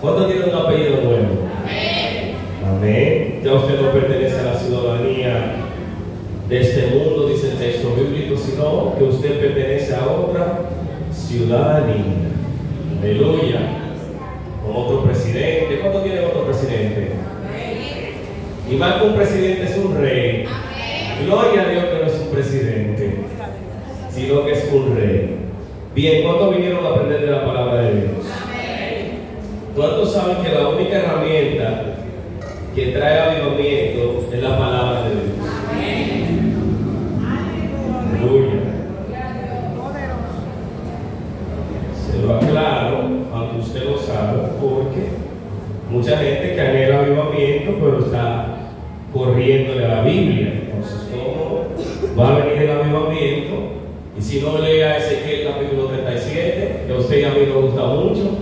¿Cuántos tienen un apellido nuevo? Amén. Ya usted no pertenece a la ciudadanía de este mundo, dice el texto bíblico, sino que usted pertenece a otra ciudadanía. Aleluya. Con otro presidente. ¿Cuántos tienen otro presidente? Y más que un presidente es un rey. Gloria a Dios que no es un presidente, sino que es un rey. Bien, ¿cuántos vinieron a aprender de la palabra de Dios? ¿Cuántos saben que la única herramienta que trae avivamiento es la palabra de Dios? Aleluya. Se lo aclaro, aunque usted lo sabe, porque mucha gente que anhela avivamiento, pero está corriéndole a la Biblia. Entonces, ¿cómo va a venir el avivamiento? Y si no lea Ezequiel capítulo 37, que a usted y a mí nos gusta mucho,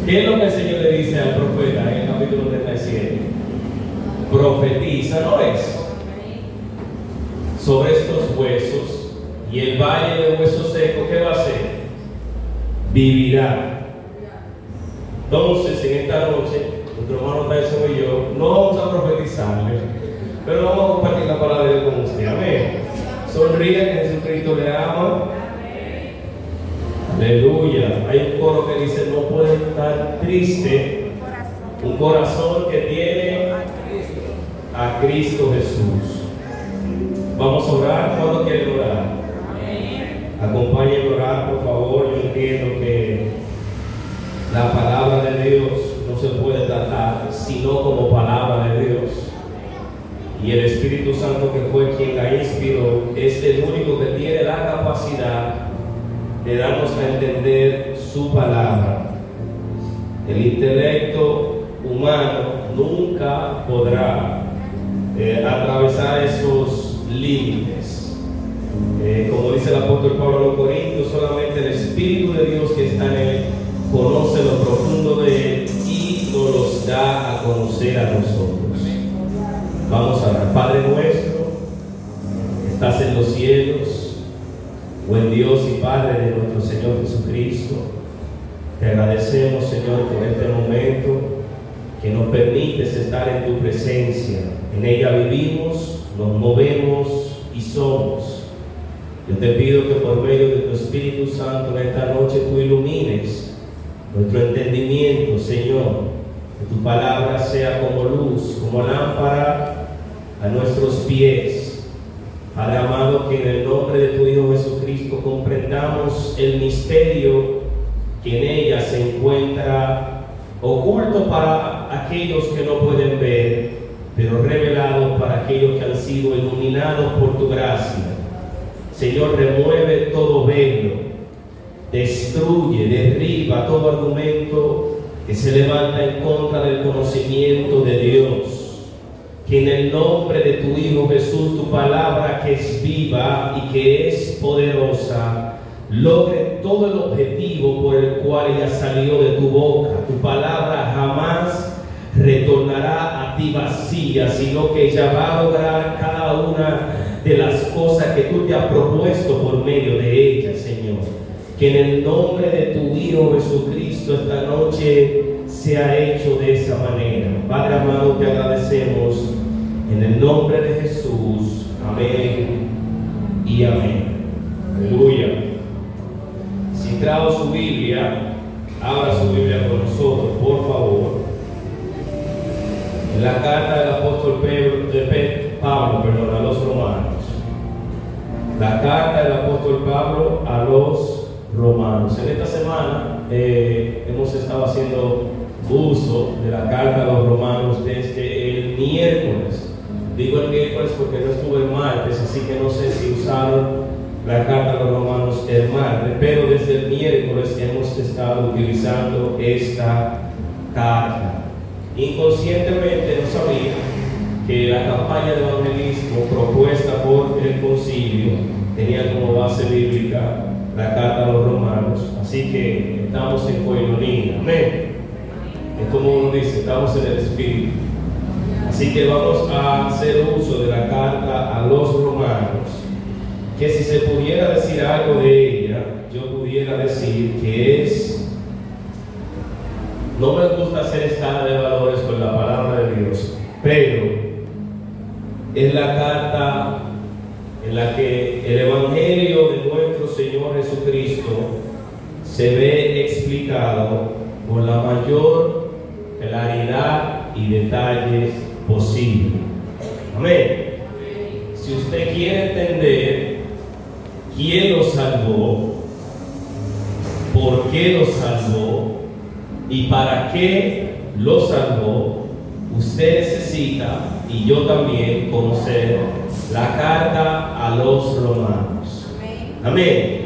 ¿qué es lo que el Señor le dice al profeta en el capítulo 37? Profetiza, ¿no es? Sobre estos huesos, y el valle de huesos secos, ¿qué va a hacer? Vivirá. Entonces, en esta noche, nuestro hermano Tyson y yo no vamos a profetizarle, pero vamos a compartir la palabra de Dios con usted. Amén. Sonríe, que Jesucristo le ama. Aleluya. Hay un coro que dice: no puede estar triste un corazón que tiene a Cristo Jesús. Vamos a orar. ¿Cuándo quieren orar? Acompáñenme a orar, por favor. Yo entiendo que la palabra de Dios no se puede tratar sino como palabra de Dios. Y el Espíritu Santo, que fue quien la inspiró, es el único que tiene la capacidad de darnos a entender su palabra. El intelecto humano nunca podrá atravesar esos límites. Como dice el apóstol Pablo a los Corintios, solamente el Espíritu de Dios que está en él conoce lo profundo de él y nos los da a conocer a nosotros. Vamos a orar. Padre nuestro, que estás en los cielos, buen Dios y Padre de nuestro Señor Jesucristo, te agradecemos, Señor, por este momento que nos permites estar en tu presencia. En ella vivimos, nos movemos y somos. Yo te pido que por medio de tu Espíritu Santo en esta noche tú ilumines nuestro entendimiento, Señor. Que tu palabra sea como luz, como lámpara a nuestros pies. Padre amado, que en el nombre de tu Hijo Jesucristo comprendamos el misterio que en ella se encuentra oculto para aquellos que no pueden ver, pero revelado para aquellos que han sido iluminados por tu gracia. Señor, remueve todo velo, destruye, derriba todo argumento que se levanta en contra del conocimiento de Dios. Que en el nombre de tu Hijo Jesús, tu palabra que es viva y que es poderosa, logre todo el objetivo por el cual ella salió de tu boca. Tu palabra jamás retornará a ti vacía, sino que ella va a lograr cada una de las cosas que tú te has propuesto por medio de ella, Señor. Que en el nombre de tu Hijo Jesucristo esta noche sea hecho de esa manera. Padre amado, te agradecemos en el nombre de Jesús. Amén y amén. Aleluya. Si trajo su Biblia, abra su Biblia con nosotros, por favor. En la carta del apóstol Pablo, a los romanos. La carta del apóstol Pablo a los romanos. En esta semana hemos estado haciendo uso de la carta a los romanos desde el miércoles. Digo el miércoles porque no estuve el martes, así que no sé si usaron la carta a los romanos el martes, pero desde el miércoles hemos estado utilizando esta carta. Inconscientemente no sabía que la campaña de evangelismo propuesta por el concilio tenía como base bíblica la carta a los romanos, así que estamos en coinonía. Amén. Es como uno dice, estamos en el Espíritu. Así que vamos a hacer uso de la carta a los romanos, que si se pudiera decir algo de ella, yo pudiera decir que es, no me se ve explicado con la mayor claridad y detalle posible. Amén. Si usted quiere entender quién lo salvó, por qué lo salvó y para qué lo salvó, usted necesita, y yo también, conocer la carta a los romanos. Amén.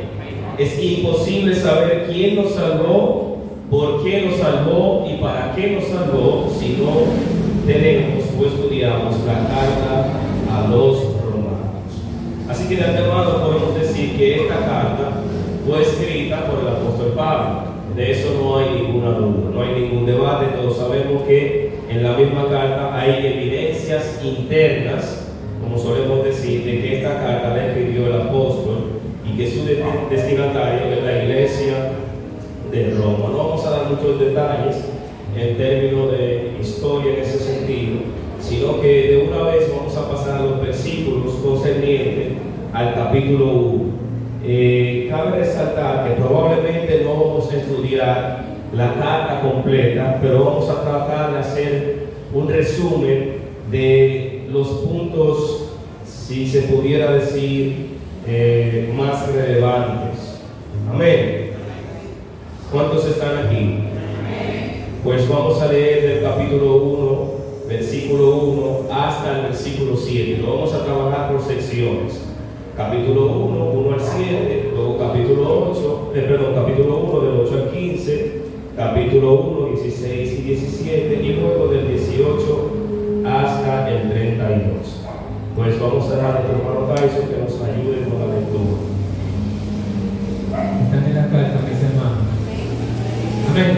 Es imposible saber quién nos salvó, por qué nos salvó y para qué nos salvó si no tenemos o estudiamos la carta a los romanos. Así que de antemano podemos decir que esta carta fue escrita por el apóstol Pablo. De eso no hay ninguna duda, no hay ningún debate. Todos sabemos que en la misma carta hay evidencias internas, como solemos decir, de que esta carta la escribió el apóstol y que su destinatario es la iglesia de Roma. No vamos a dar muchos detalles en términos de historia en ese sentido, sino que de una vez vamos a pasar a los versículos concernientes al capítulo 1. Cabe resaltar que probablemente no vamos a estudiar la carta completa, pero vamos a tratar de hacer un resumen de los puntos, si se pudiera decir, más relevantes. Amén. ¿Cuántos están aquí? Pues vamos a leer del capítulo 1, versículo 1 hasta el versículo 7. Lo vamos a trabajar por secciones. Capítulo 1, 1 al 7, luego capítulo 1 del 8 al 15, capítulo 1, 16 y 17, y luego del 18 hasta el 32. Pues vamos a dar a nuestro hermano Tyson que nos ayude con la lectura. Están en la carta, mis hermanos. Amén.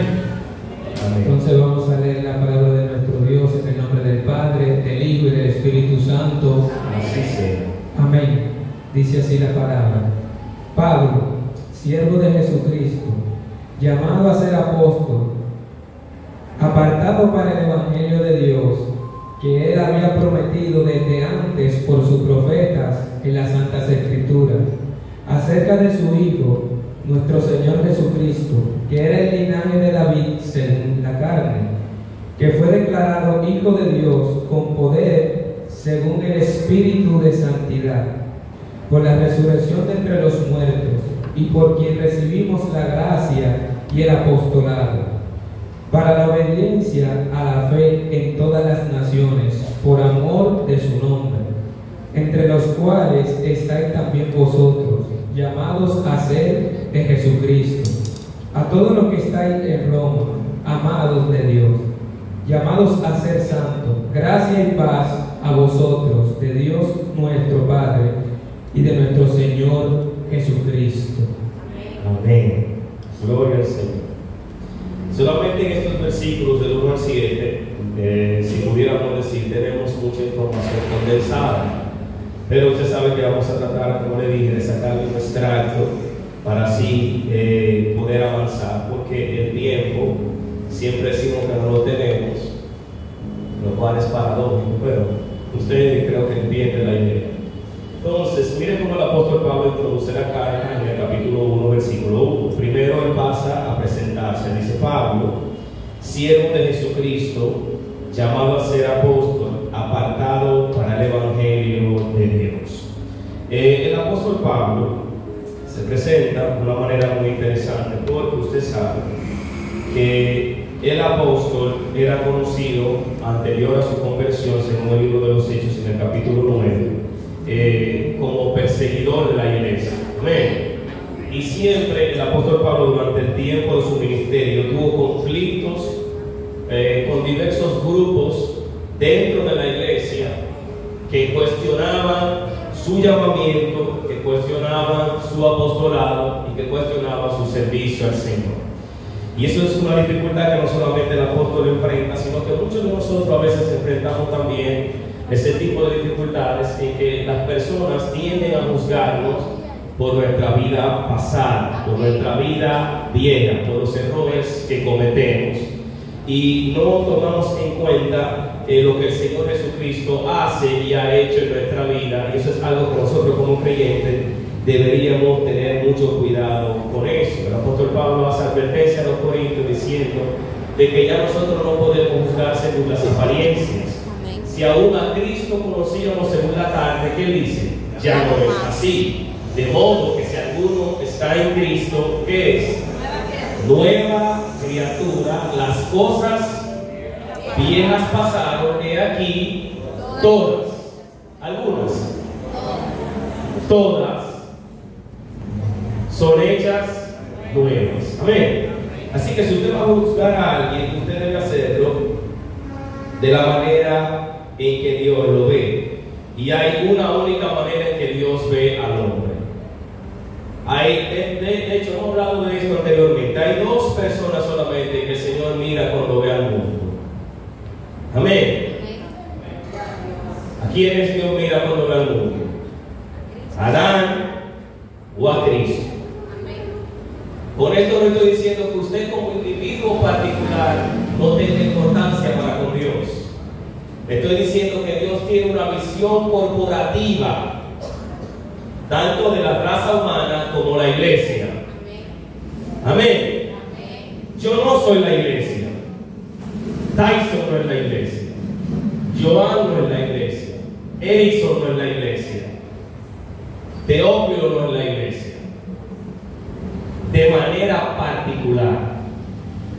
Amén. Entonces vamos a leer la palabra de nuestro Dios en el nombre del Padre, del Hijo y del Espíritu Santo. Así sea. Amén. Dice así la palabra: Pablo, siervo de Jesucristo, llamado a ser apóstol, apartado para el Evangelio de Dios, que él había prometido desde antes por sus profetas en las Santas Escrituras, acerca de su Hijo, nuestro Señor Jesucristo, que era el linaje de David según la carne, que fue declarado Hijo de Dios con poder según el Espíritu de santidad, por la resurrección de entre los muertos, y por quien recibimos la gracia y el apostolado, para la obediencia a la fe en todas las naciones, por amor de su nombre, entre los cuales estáis también vosotros, llamados a ser de Jesucristo, a todos los que estáis en Roma, amados de Dios, llamados a ser santos, gracia y paz a vosotros, de Dios nuestro Padre, y de nuestro Señor Jesucristo. Amén. Gloria al Señor. Solamente en estos versículos del 1 al 7, si pudiéramos decir, tenemos mucha información condensada. Pero usted sabe que vamos a tratar, como le dije, de sacar un extracto para así poder avanzar, porque el tiempo siempre decimos que no lo tenemos, lo cual es paradójico, pero ustedes creo que entienden la idea. Entonces, miren cómo el apóstol Pablo introduce la carta en el capítulo 1, versículo 1. Primero él pasa a presentarse. Dice: Pablo, siervo de Jesucristo, llamado a ser apóstol, apartado para el Evangelio de Dios. El apóstol Pablo se presenta de una manera muy interesante, porque usted sabe que el apóstol era conocido anterior a su conversión, según el libro de los Hechos en el capítulo 9, como perseguidor de la iglesia. Amén. Y siempre el apóstol Pablo, durante el tiempo de su ministerio, tuvo conflictos con diversos grupos dentro de la iglesia que cuestionaban su llamamiento, que cuestionaban su apostolado y que cuestionaban su servicio al Señor. Y eso es una dificultad que no solamente el apóstol enfrenta, sino que muchos de nosotros a veces enfrentamos también ese tipo de dificultades, en que las personas tienden a juzgarnos por nuestra vida pasada, por nuestra vida vieja, por los errores que cometemos, y no tomamos en cuenta lo que el Señor Jesucristo hace y ha hecho en nuestra vida. Y eso es algo que nosotros como creyentes deberíamos tener mucho cuidado con eso. El apóstol Pablo hace advertencia a los corintios diciendo de que ya nosotros no podemos juzgar según las apariencias. Si aún a Cristo conocíamos según la carne, ¿qué dice? Ya no es así. De modo que si alguno está en Cristo, ¿qué es? Nueva criatura. Las cosas viejas pasaron, he aquí todas. Algunas. Todas son hechas nuevas. Amén. Así que si usted va a juzgar a alguien, usted debe hacerlo de la manera en que Dios lo ve. Y hay una única manera en que Dios ve al hombre. De hecho, hemos hablado de esto anteriormente. Hay dos personas solamente que el Señor mira cuando ve al mundo. Amén. ¿A quiénes Dios mira cuando ve al mundo? ¿A Adán o a Cristo? Con esto no estoy diciendo que usted como individuo particular no tenga importancia para con Dios. Estoy diciendo que Dios tiene una visión corporativa, tanto de la raza humana como la iglesia. Amén. Yo no soy la iglesia. Tyson no es la iglesia. Joan no es la iglesia. Erickson no es la iglesia. Teófilo no es la iglesia. De manera particular.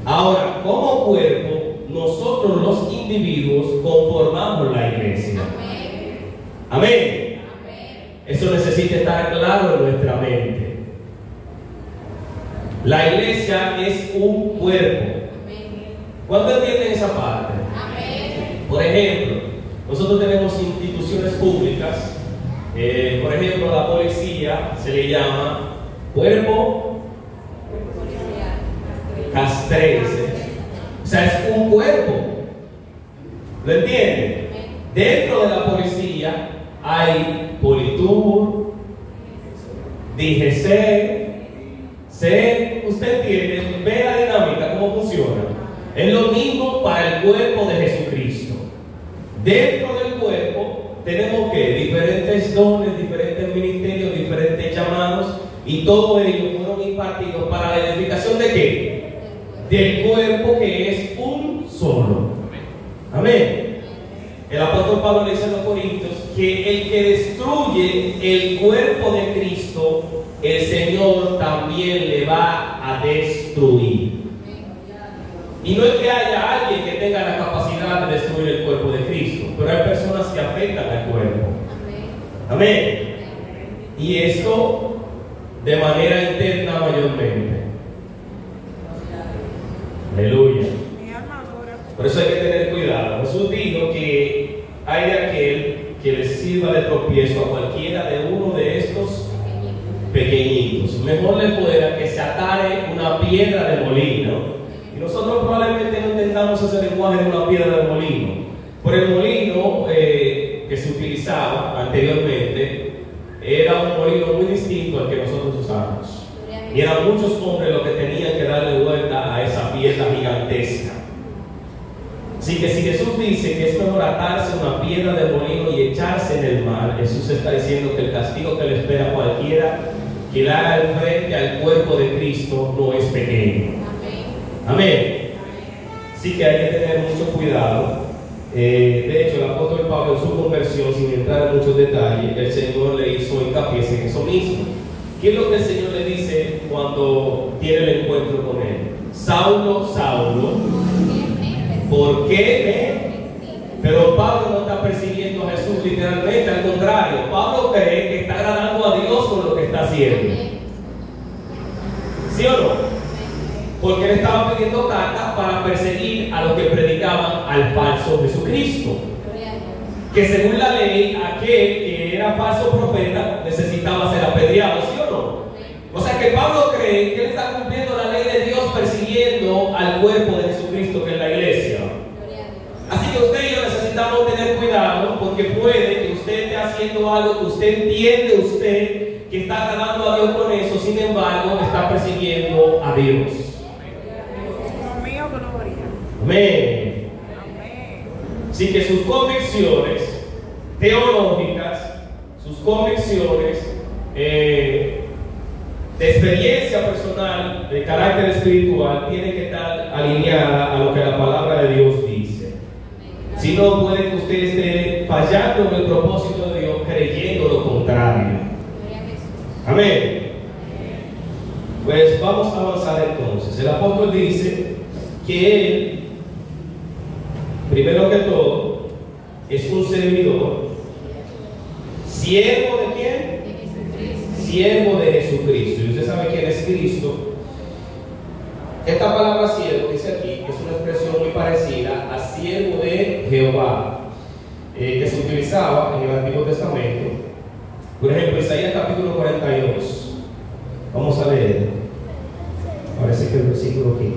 Ahora, como cuerpo, nosotros los individuos conformamos la iglesia. Amén. Eso necesita estar claro en nuestra mente. La iglesia es un cuerpo. ¿Cuándo entienden esa parte? Por ejemplo, nosotros tenemos instituciones públicas. Por ejemplo, la policía se le llama cuerpo castrense. O sea, es un cuerpo. ¿Lo entienden? Dentro de la policía hay Politur, DGC, usted entiende, ve la dinámica, cómo funciona. Es lo mismo para el cuerpo de Jesucristo. Dentro del cuerpo tenemos que diferentes dones, diferentes ministerios, diferentes llamados, y todos ellos fueron impartidos para la edificación de ¿qué? Del cuerpo, que es un solo. Amén. El apóstol Pablo le dice a los corintios que el que destruye el cuerpo de Cristo, el Señor también le va a destruir. Y no es que haya alguien que tenga la capacidad de destruir el cuerpo de Cristo, pero hay personas que afectan al cuerpo. Amén. Y esto de manera interna mayormente. Aleluya. Por eso hay que tener cuidado. Jesús dijo que hay de aquel que le sirva de tropiezo a cualquiera de uno de estos pequeñitos. Mejor le fuera que se atare una piedra de molino. Y nosotros probablemente no entendamos ese lenguaje de una piedra de molino. Por el molino que se utilizaba anteriormente era un molino muy distinto al que nosotros usamos. Y eran muchos hombres los que tenían que darle vuelta a esa piedra gigantesca. Así que si Jesús dice que es mejor atarse una piedra de molino y echarse en el mar, Jesús está diciendo que el castigo que le espera a cualquiera que le haga el frente al cuerpo de Cristo no es pequeño. Amén. Así que hay que tener mucho cuidado. De hecho, el apóstol Pablo en su conversión, sin entrar en muchos detalles, el Señor le hizo hincapié en eso mismo. ¿Qué es lo que el Señor le dice cuando tiene el encuentro con él? Saulo, Saulo, ¿por qué me? Pero Pablo no está persiguiendo a Jesús literalmente, al contrario. Pablo cree que está agradando a Dios con lo que está haciendo. ¿Sí o no? Porque él estaba pidiendo cartas para perseguir a los que predicaban al falso Jesucristo. Que según la ley, aquel que era falso profeta necesitaba ser apedreado, ¿sí o no? O sea que Pablo cree que él está cumpliendo la ley de Dios persiguiendo al cuerpo de Jesucristo, que es la iglesia. Así que usted y yo necesitamos tener cuidado, porque puede que usted esté haciendo algo que usted entiende que está agradando a Dios con eso, sin embargo está persiguiendo a Dios. Amén. Así que sus convicciones teológicas, sus convicciones de experiencia personal, de carácter espiritual, tiene que estar alineada a lo que la palabra de Dios dice. Si no, puede que usted esté fallando en el propósito de Dios, creyendo lo contrario. Amén. Pues vamos a avanzar entonces. El apóstol dice que él, primero que todo, es un servidor, siervo de quién? Siervo de Jesucristo. Y usted sabe quién es Cristo. Esta palabra siervo, dice aquí, es una expresión muy parecida a siervo de Jehová, que se utilizaba en el Antiguo Testamento. Por ejemplo, Isaías capítulo 42. Vamos a leer. Parece que el versículo 15.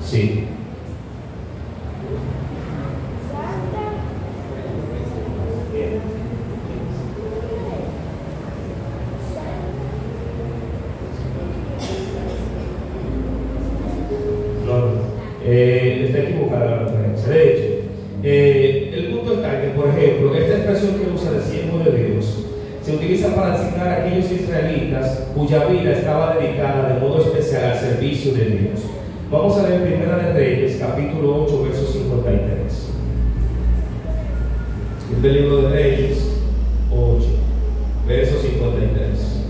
Sí. Está equivocada la referencia. De hecho, el punto está en que, por ejemplo, esta expresión que usa de siervo de Dios se utiliza para designar a aquellos israelitas cuya vida estaba dedicada de modo especial al servicio de Dios. Vamos a leer Primera de Reyes, capítulo 8, verso 53. Es del libro de Reyes 8, verso 53.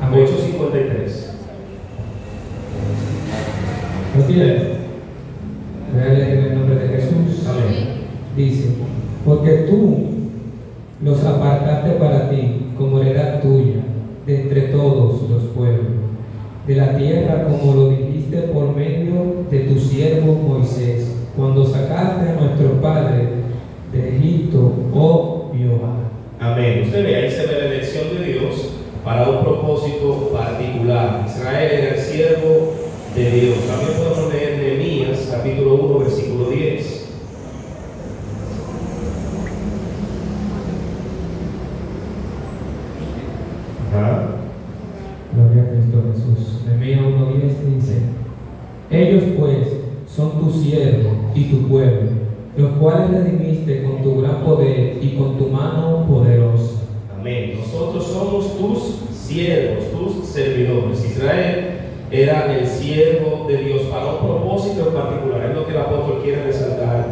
Amén. 8:53. ¿Lo tiene? Voy a leer en el nombre de Jesús. Amén. Dice: porque tú los apartaste para ti como heredad tuya de entre todos los pueblos de la tierra, como lo dijiste por medio de tu siervo Moisés, cuando sacaste a nuestro padre de Egipto, oh Jehová. Amén. Usted ve, ahí se ve la elección de Dios para un propósito particular. Israel era el siervo de Dios. También podemos leer Nehemías, capítulo 1, versículo 10. Gloria a Cristo Jesús. Nehemías 1:10 dice: ellos pues son tu siervo y tu pueblo, los cuales redimiste con tu gran poder y con tu mano poderosa. Amén. Nosotros somos tus siervos, tus servidores. Israel era el siervo de Dios para un propósito en particular. Es lo que el apóstol quiere resaltar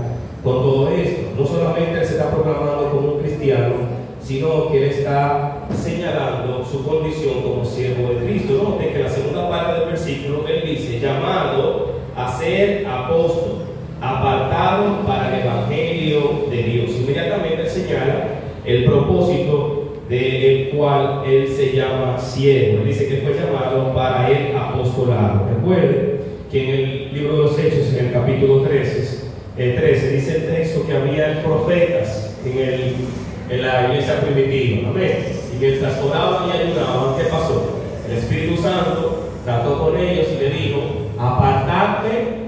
con todo esto. No solamente él se está proclamando como un cristiano, sino que él está señalando su condición como siervo de Cristo. Note que en la segunda parte del versículo él dice: llamado a ser apóstol, apartado para el evangelio de Dios. Inmediatamente él señala el propósito del cual él se llama siervo. Él dice que fue llamado para el apostolado. Recuerden que en el libro de los Hechos, en el capítulo 13, dice el texto que había profetas en la iglesia primitiva. Amén. Y mientras oraban y ayunaban, ¿qué pasó? El Espíritu Santo trató con ellos y le dijo: apartadme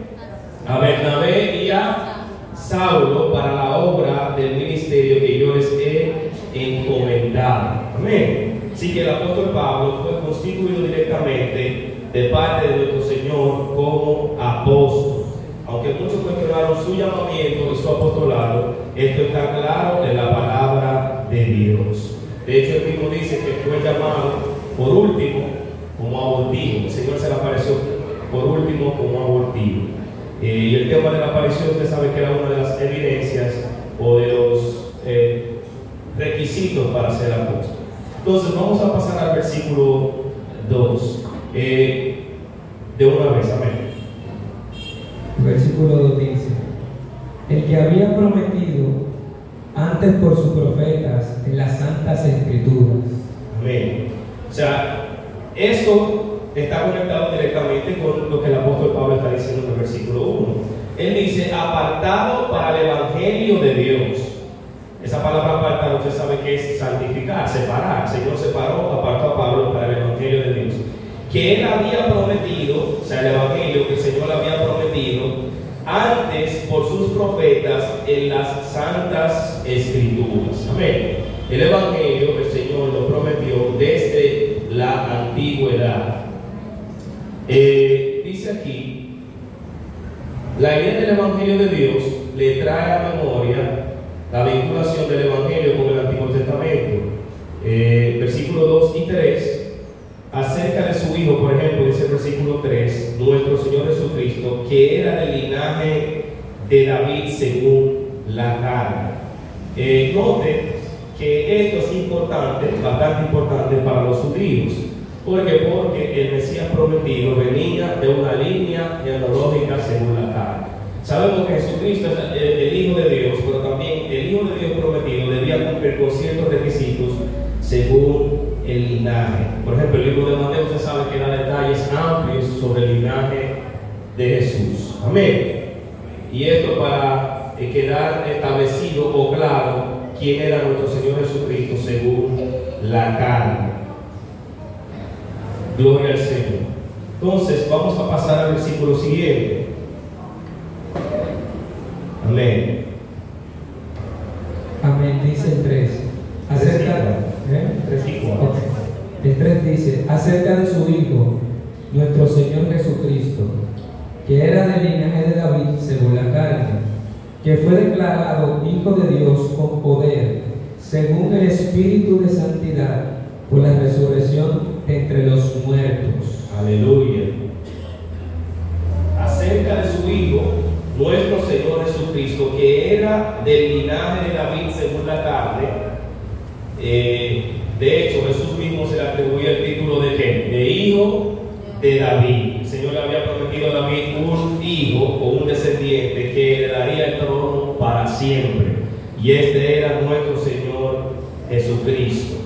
a Bernabé y a Saulo para la obra del ministerio que yo les he encomendado. Amén. Así que el apóstol Pablo fue constituido directamente de parte de nuestro Señor como apóstol. Aunque muchos cuestionaron su llamamiento y su apostolado, esto está claro en la palabra de Dios. De hecho, él mismo dice que fue llamado por último como abortivo. El Señor se le apareció por último como abortivo. Y el tema de la aparición, usted sabe que era una de las evidencias o de los requisitos para ser apóstol. Entonces, vamos a pasar al versículo 2 de una vez. Amén. Versículo 2 dice: el que había prometido antes por sus profetas en las santas escrituras. Amén. O sea, esto está conectado directamente con lo que el apóstol Pablo está diciendo en el versículo 1. Él dice: apartado para el evangelio de Dios. Esa palabra apartado, usted sabe que es santificar, separar. El Señor separó, apartó a Pablo para el evangelio de Dios, que él había prometido, o sea, el evangelio que el Señor había prometido antes por sus profetas en las santas escrituras. Amén. El evangelio el Señor lo prometió desde la antigüedad. Dice aquí: la idea del evangelio de Dios le trae a memoria la vinculación del Evangelio con el Antiguo Testamento. Versículos 2 y 3. Acerca de su Hijo, por ejemplo, dice el versículo 3, nuestro Señor Jesucristo, que era del linaje de David según la carne. Note que esto es importante, bastante importante para los judíos. Porque el Mesías prometido venía de una línea genealógica según la carne. Sabemos que Jesucristo es el Hijo de Dios, pero también el Hijo de Dios prometido debía cumplir con ciertos requisitos según el linaje. Por ejemplo, el libro de Mateo, usted sabe que da detalles amplios sobre el linaje de Jesús. Amén. Y esto para quedar establecido o claro quién era nuestro Señor Jesucristo según la carne. Gloria al Señor. Entonces, vamos a pasar al versículo siguiente. Amén. Amén, dice el 3. Acerca, 3 y 4. Okay. El 3 dice, acerca de su Hijo, nuestro Señor Jesucristo, que era del linaje de David según la carne, que fue declarado Hijo de Dios con poder, según el Espíritu de Santidad, por la resurrección entre los muertos. Aleluya. Acerca de su Hijo, nuestro Señor Jesucristo, que era del linaje de David según la carne. De hecho, Jesús mismo se le atribuía el título de ¿qué? De Hijo de David. El Señor le había prometido a David un hijo o un descendiente que heredaría el trono para siempre. Y este era nuestro Señor Jesucristo,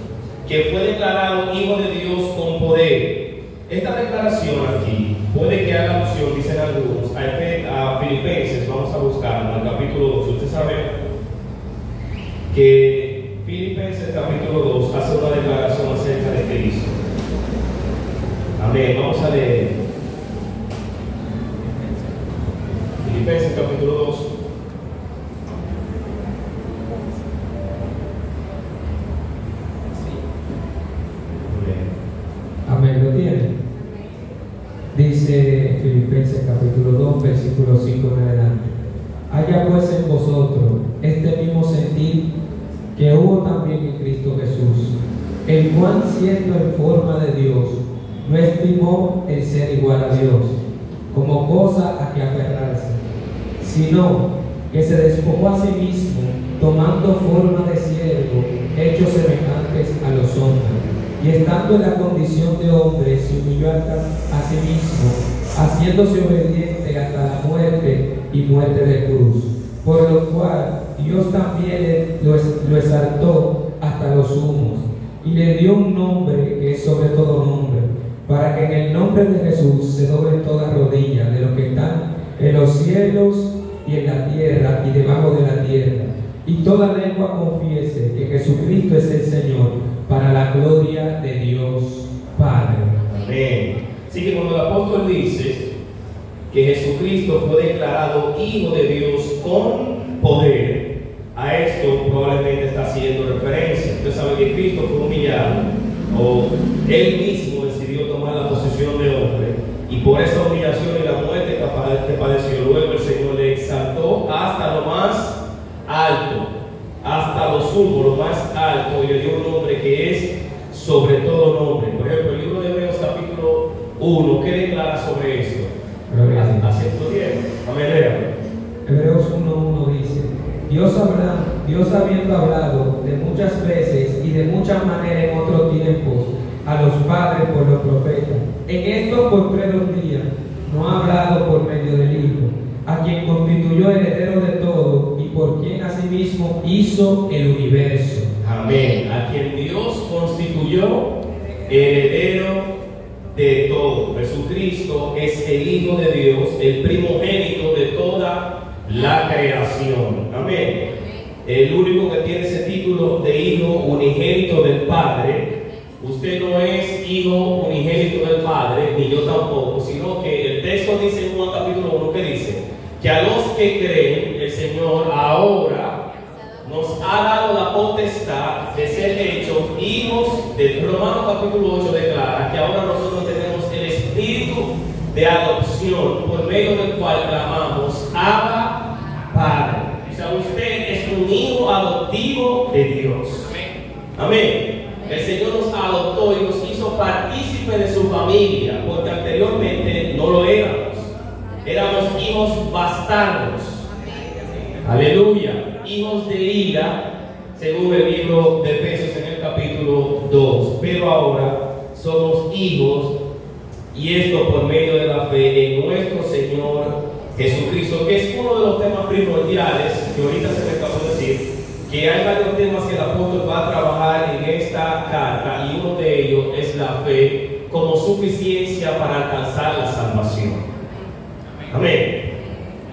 que fue declarado Hijo de Dios con poder. Esta declaración aquí puede que haga alusión, dicen algunos, a Filipenses. Vamos a buscarlo en el capítulo 2. Usted sabe que Filipenses capítulo 2 hace una declaración acerca de Cristo. Amén. Vamos a leer Filipenses capítulo 2. Amén, ¿lo tiene? Dice Filipenses capítulo 2, versículo 5 en adelante. Haya pues en vosotros este mismo sentir que hubo también en Cristo Jesús, el cual siendo en forma de Dios, no estimó el ser igual a Dios como cosa a que aferrarse, sino que se despojó a sí mismo, tomando forma de siervo, hecho semejantes a los hombres, y estando en la condición de hombre, se humilló a sí mismo, haciéndose obediente hasta la muerte y muerte de cruz, por lo cual Dios también lo exaltó hasta los humos, y le dio un nombre que es sobre todo nombre, para que en el nombre de Jesús se doble toda rodilla de los que están en los cielos y en la tierra y debajo de la tierra, y toda lengua confiese que Jesucristo es el Señor, para la gloria de Dios Padre. Amén. Así que cuando el apóstol dice que Jesucristo fue declarado Hijo de Dios con poder, a esto probablemente está haciendo referencia. Usted sabe que Cristo fue humillado, o Él mismo decidió tomar la posición de hombre, y por esa humillación y la muerte que padeció, luego el Señor le exaltó hasta lo más alto, hasta lo sumo, lo más alto, y le dio un nombre que es sobre todo nombre. Por ejemplo, el libro de Hebreos capítulo 1, ¿qué declara sobre esto? Haciendo bien. Amén. Hebreos 1:1 dice: Dios habiendo hablado de muchas veces y de muchas maneras en otros tiempos a los padres por los profetas, en estos postreros días no ha hablado por medio del Hijo, a quien constituyó heredero de todo y por quien asimismo hizo el universo. Amén. A quien Dios constituyó heredero de todo. Jesucristo es el Hijo de Dios, el primogénito de toda la creación. Amén. El único que tiene ese título de Hijo unigénito del Padre. Usted no es hijo unigénito del Padre, ni yo tampoco, sino que el texto dice en Juan capítulo 1 que dice que a los que creen, el Señor ahora nos ha dado la potestad de ser hechos hijos de Dios. Romanos capítulo 8 declara que ahora nosotros tenemos el espíritu de adopción, por medio del cual clamamos Abba Padre. O sea, usted es un hijo adoptado Amén. El Señor nos adoptó y nos hizo partícipes de su familia, porque anteriormente no lo éramos. Éramos hijos bastardos. Aleluya. Hijos de ira, según el libro de Efesios en el capítulo 2. Pero ahora somos hijos, y esto por medio de la fe en nuestro Señor Jesucristo, que es uno de los temas primordiales, que ahorita se me acabó de decir, que hay varios temas que el apóstol va a trabajar en esta carta, y uno de ellos es la fe como suficiencia para alcanzar la salvación. Amén.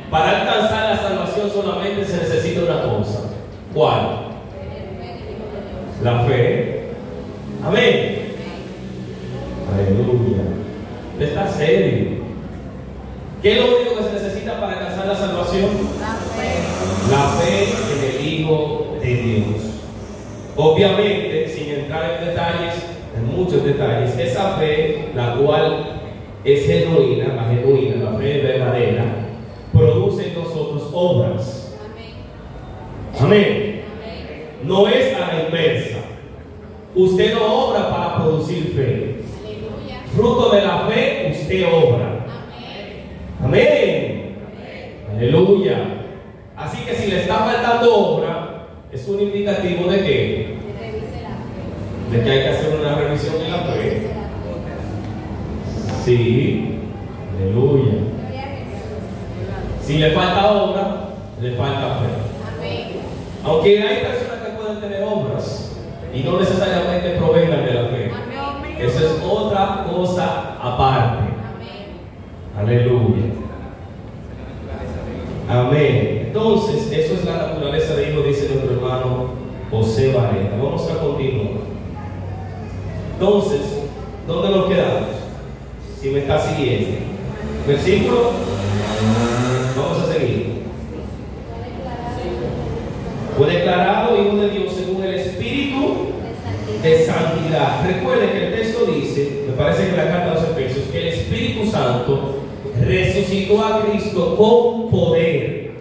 Para alcanzar la salvación solamente se necesita una cosa. ¿Cuál? La fe. Amén. Aleluya. Está serio. ¿Qué es lo único que se necesita para alcanzar la salvación? La fe en el Hijo de Dios. Obviamente, sin entrar en detalles, en muchos detalles, esa fe, la cual es genuina, la fe verdadera, produce en nosotros obras. Amén. No es a la inversa. Usted no obra para producir fe. Fruto de la fe, usted obra. Amén. Aleluya. Así que si le está faltando obra, es un indicativo de que hay que hacer una revisión en la fe. Sí. Aleluya. Si le falta obra, le falta fe. Aunque hay personas que pueden tener obras y no necesariamente provengan de la fe. Eso es otra cosa aparte. Aleluya. Amén. Entonces, eso es la naturaleza de hijo, dice nuestro hermano José Varela. Vamos a continuar. Entonces, ¿dónde nos quedamos? Si me está siguiendo. Versículo. Vamos a seguir. Fue declarado hijo de Dios según el Espíritu de santidad. Recuerden que el texto dice, me parece que la carta de los Efesios, que el Espíritu Santo resucitó a Cristo con poder.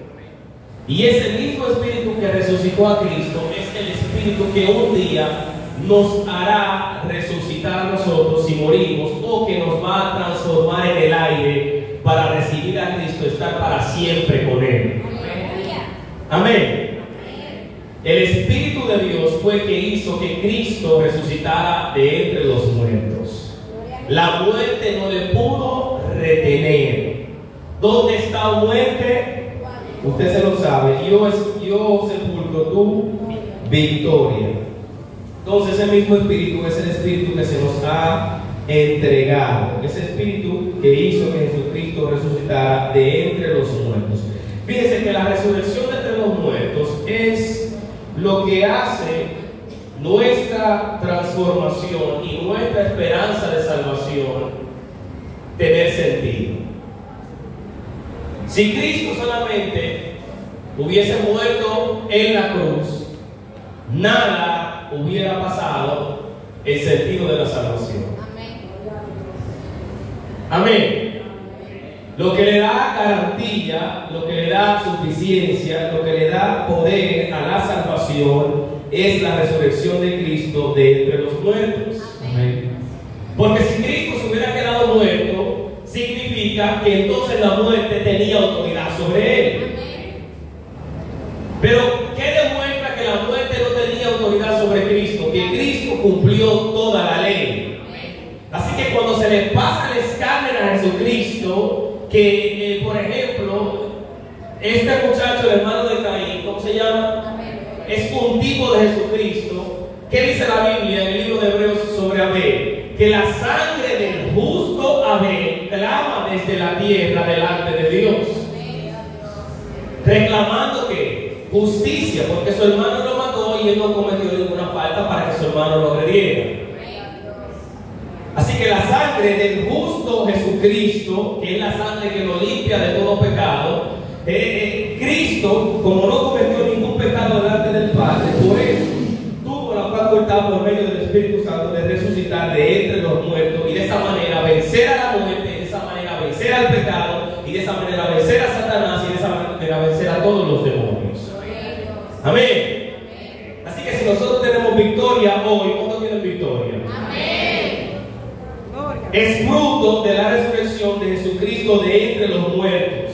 Y ese mismo Espíritu que resucitó a Cristo es el Espíritu que un día nos hará resucitar a nosotros si morimos, o que nos va a transformar en el aire para recibir a Cristo, estar para siempre con Él. Amén. El Espíritu de Dios fue que hizo que Cristo resucitara de entre los muertos. La muerte no le pudo retener. ¿Dónde está muerte? Usted se lo sabe. Yo sepulcro tu victoria. Entonces ese mismo Espíritu es el Espíritu que se nos ha entregado. Ese Espíritu que hizo que Jesucristo resucitara de entre los muertos. Fíjense que la resurrección de entre los muertos es lo que hace nuestra transformación y nuestra esperanza de salvación tener sentido. Si Cristo solamente hubiese muerto en la cruz, nada hubiera pasado en sentido de la salvación. Amén. Lo que le da garantía, lo que le da suficiencia, lo que le da poder a la salvación es la resurrección de Cristo de entre los muertos. Amén. Porque si Cristo se hubiera quedado muerto, significa que entonces la muerte tenía autoridad sobre él. Pero ¿qué demuestra que la muerte no tenía autoridad sobre Cristo? Que Cristo cumplió toda la ley. Así que cuando se le pasa el escáner a Jesucristo, que por ejemplo, este muchacho, el hermano de Caín, ¿cómo se llama? Es un tipo de Jesucristo. ¿Qué dice la Biblia en el libro de Hebreos sobre Abel? Que la sangre del justo Abel clama desde la tierra delante de Dios, reclamando que justicia, porque su hermano lo mató y él no cometió ninguna falta para que su hermano lo agrediera. Así que la sangre del justo Jesucristo, que es la sangre que nos limpia de todo pecado, Cristo, como no cometió ningún pecado delante del Padre, por eso tuvo la facultad por medio del Espíritu Santo de resucitar de entre los muertos y de esa manera vencer a la muerte, de esa manera vencer al pecado y de esa manera vencer a Satanás y de esa manera vencer a todos los demonios. Amén. Así que si nosotros tenemos tenemos victoria hoy. ¿Cuántos tienen victoria? Es fruto de la resurrección de Jesucristo de entre los muertos.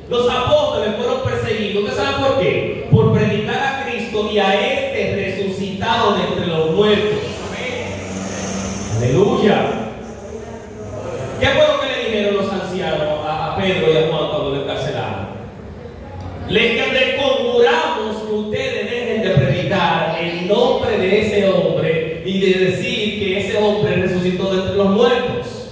Los apóstoles fueron perseguidos. ¿Usted sabe por qué? Por predicar a Cristo y a este resucitado de entre los muertos. Aleluya. ¿Qué fue lo que le dijeron los ancianos a Pedro y a Juan cuando le encarcelaron? Les conjuramos que ustedes dejen de predicar el nombre de ese hombre y de decir que ese hombre resucitó de entre los muertos.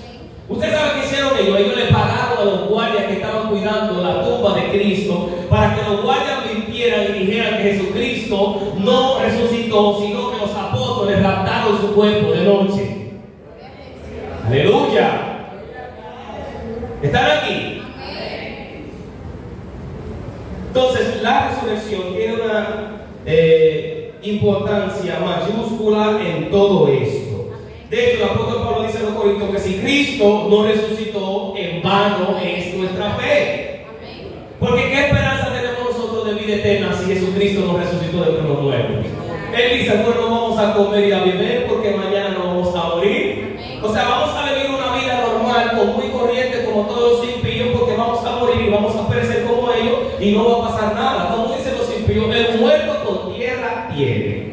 ¿Usted sabe qué hicieron ellos? Ellos le pagaron a los guardias que estaban cuidando la tumba de Cristo para que los guardias mintieran y dijeran que Jesucristo no resucitó, sino que los apóstoles raptaron su cuerpo de noche. Aleluya. ¿Están aquí? Entonces, la resurrección tiene una importancia mayúscula en todo esto. De hecho, el apóstol Pablo dice en los Corintios que si Cristo no resucitó, en vano es nuestra fe. Porque ¿qué esperanza tenemos nosotros de vida eterna si Jesucristo no resucitó de entre los muertos? Él dice, bueno, no vamos a comer y a beber porque mañana no vamos a morir. O sea, vamos a vivir una vida normal, común y corriente como todos los impíos, porque vamos a morir y vamos a perecer como ellos y no va a pasar nada. Como dicen los impíos, el muerto con tierra tiene.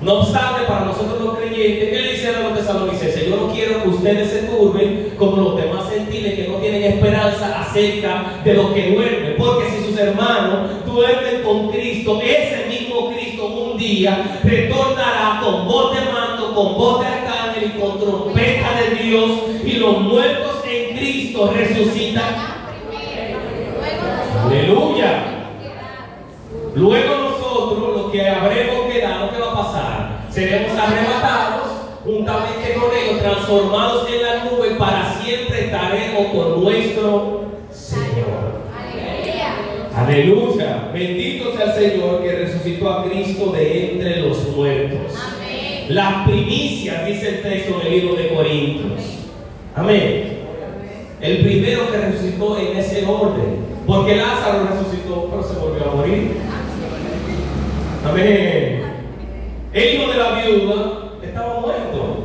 No obstante, para nosotros los creyentes, ¿qué le dicen a los tesalonicenses? Yo no quiero que ustedes se turben como los demás gentiles que no tienen esperanza acerca de los que duermen. Porque si sus hermanos duermen con Cristo, ese mismo Cristo un día retornará con voz de mando, con voz de arcángel y con trompeta de Dios, y los muertos en Cristo resucitan. Aleluya. Luego nosotros, los que habremos quedado, ¿qué va a pasar? Seremos arrebatados juntamente con ellos, transformados en la nube, para siempre estaremos con nuestro Señor. Aleluya. Bendito sea el Señor que resucitó a Cristo de entre los muertos. Amén. Las primicias, dice el texto en el libro de Corintios. Amén. El primero que resucitó en ese orden, porque Lázaro resucitó pero se volvió a morir. Amén. El hijo de la viuda estaba muerto.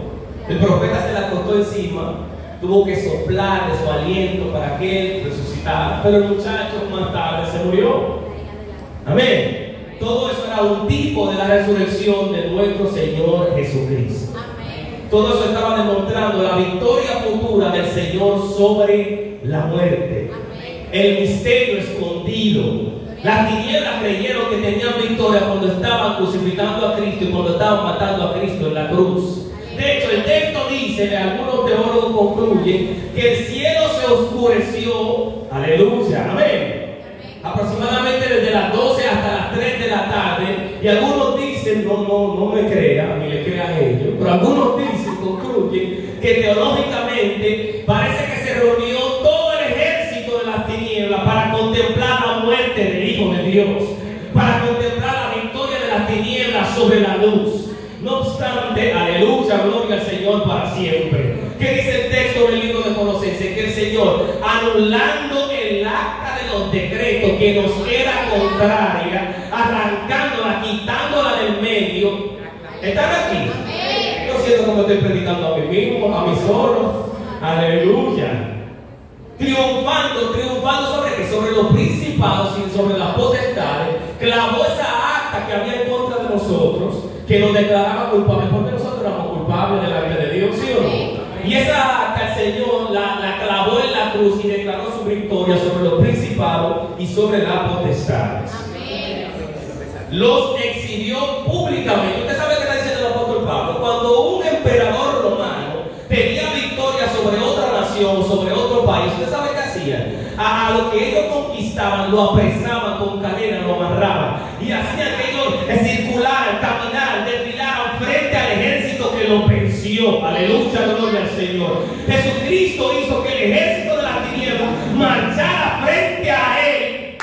El profeta se le acostó encima, tuvo que soplar de su aliento para que él resucitara, pero el muchacho más tarde se murió. Amén. Todo eso era un tipo de la resurrección de nuestro Señor Jesucristo. Amén. Todo eso estaba demostrando la victoria futura del Señor sobre la muerte. Amén. El misterio escondido. Las tinieblas creyeron que tenían victoria cuando estaban crucificando a Cristo y cuando estaban matando a Cristo en la cruz. De hecho, el texto dice, algunos teólogos concluyen, que el cielo se oscureció. Aleluya, amén. Aproximadamente desde las 12 hasta las 3 de la tarde. Y algunos dicen, no me crean, ni le crean a ellos, pero algunos dicen, concluyen, que teológicamente parece que se reunió todo el ejército de las tinieblas para contemplar la muerte del Hijo de Dios, para contemplar la victoria de las tinieblas sobre la luz. No obstante, aleluya, gloria al Señor para siempre. ¿Qué dice el texto del libro de Colosenses? Que el Señor, anulando el acta de los decretos que nos era contraria, arrancándola, quitándola del medio. ¿Están aquí? Yo siento como estoy predicando a mí mismo, a mí solo. Aleluya. Triunfando sobre qué? Sobre los principados y sobre las potestades. Clavó esa acta que había en contra de nosotros, que nos declaraba culpables, porque nosotros éramos culpables de la vida de Dios, ¿sí o no? Y esa acta el Señor la clavó en la cruz y declaró su victoria sobre los principados y sobre las potestades. Amén. Los exhibió públicamente. ¿Usted sabe qué está diciendo el apóstol Pablo? Cuando un emperador romano tenía victoria sobre otra nación, sobre otro país, ¿usted sabe qué hacían? A lo que ellos conquistaban, lo apresaban con cadenas, lo amarraban y hacían que ellos circularan, caminaran, desfilaran frente al ejército que lo venció. Aleluya, gloria al Señor. Jesucristo hizo que el ejército de las tinieblas marchara frente a él.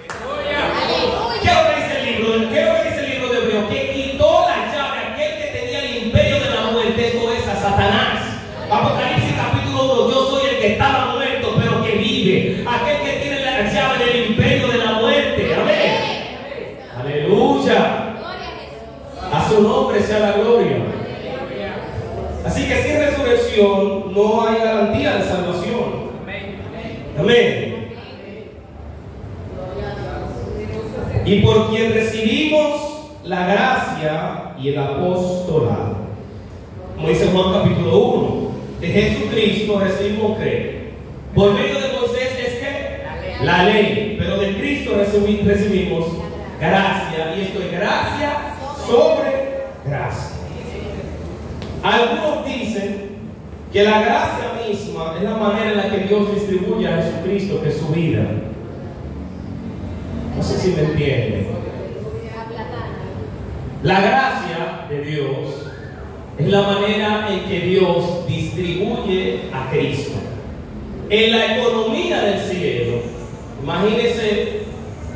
Aleluya. ¿Qué es lo que dice el libro de Hebreos? Que quitó la llave a aquel que tenía el imperio de la muerte, esto es a Satanás. Apocalipsis capítulo 1, yo soy el que estaba muerto pero que vive, aquel que tiene la llave del imperio de la muerte. Amén. Aleluya. nombre sea la gloria. Así que sin resurrección no hay garantía de salvación. Amén. Y por quien recibimos la gracia y el apostolado. Como dice Juan capítulo 1, de Jesucristo recibimos ¿qué? Por medio de Moisés es que la ley, pero de Cristo recibimos gracia, y esto es gracia sobre gracia. Algunos dicen que la gracia misma es la manera en la que Dios distribuye a Jesucristo, que es su vida. No sé si me entienden. La gracia de Dios es la manera en que Dios distribuye a Cristo. En la economía del cielo, imagínense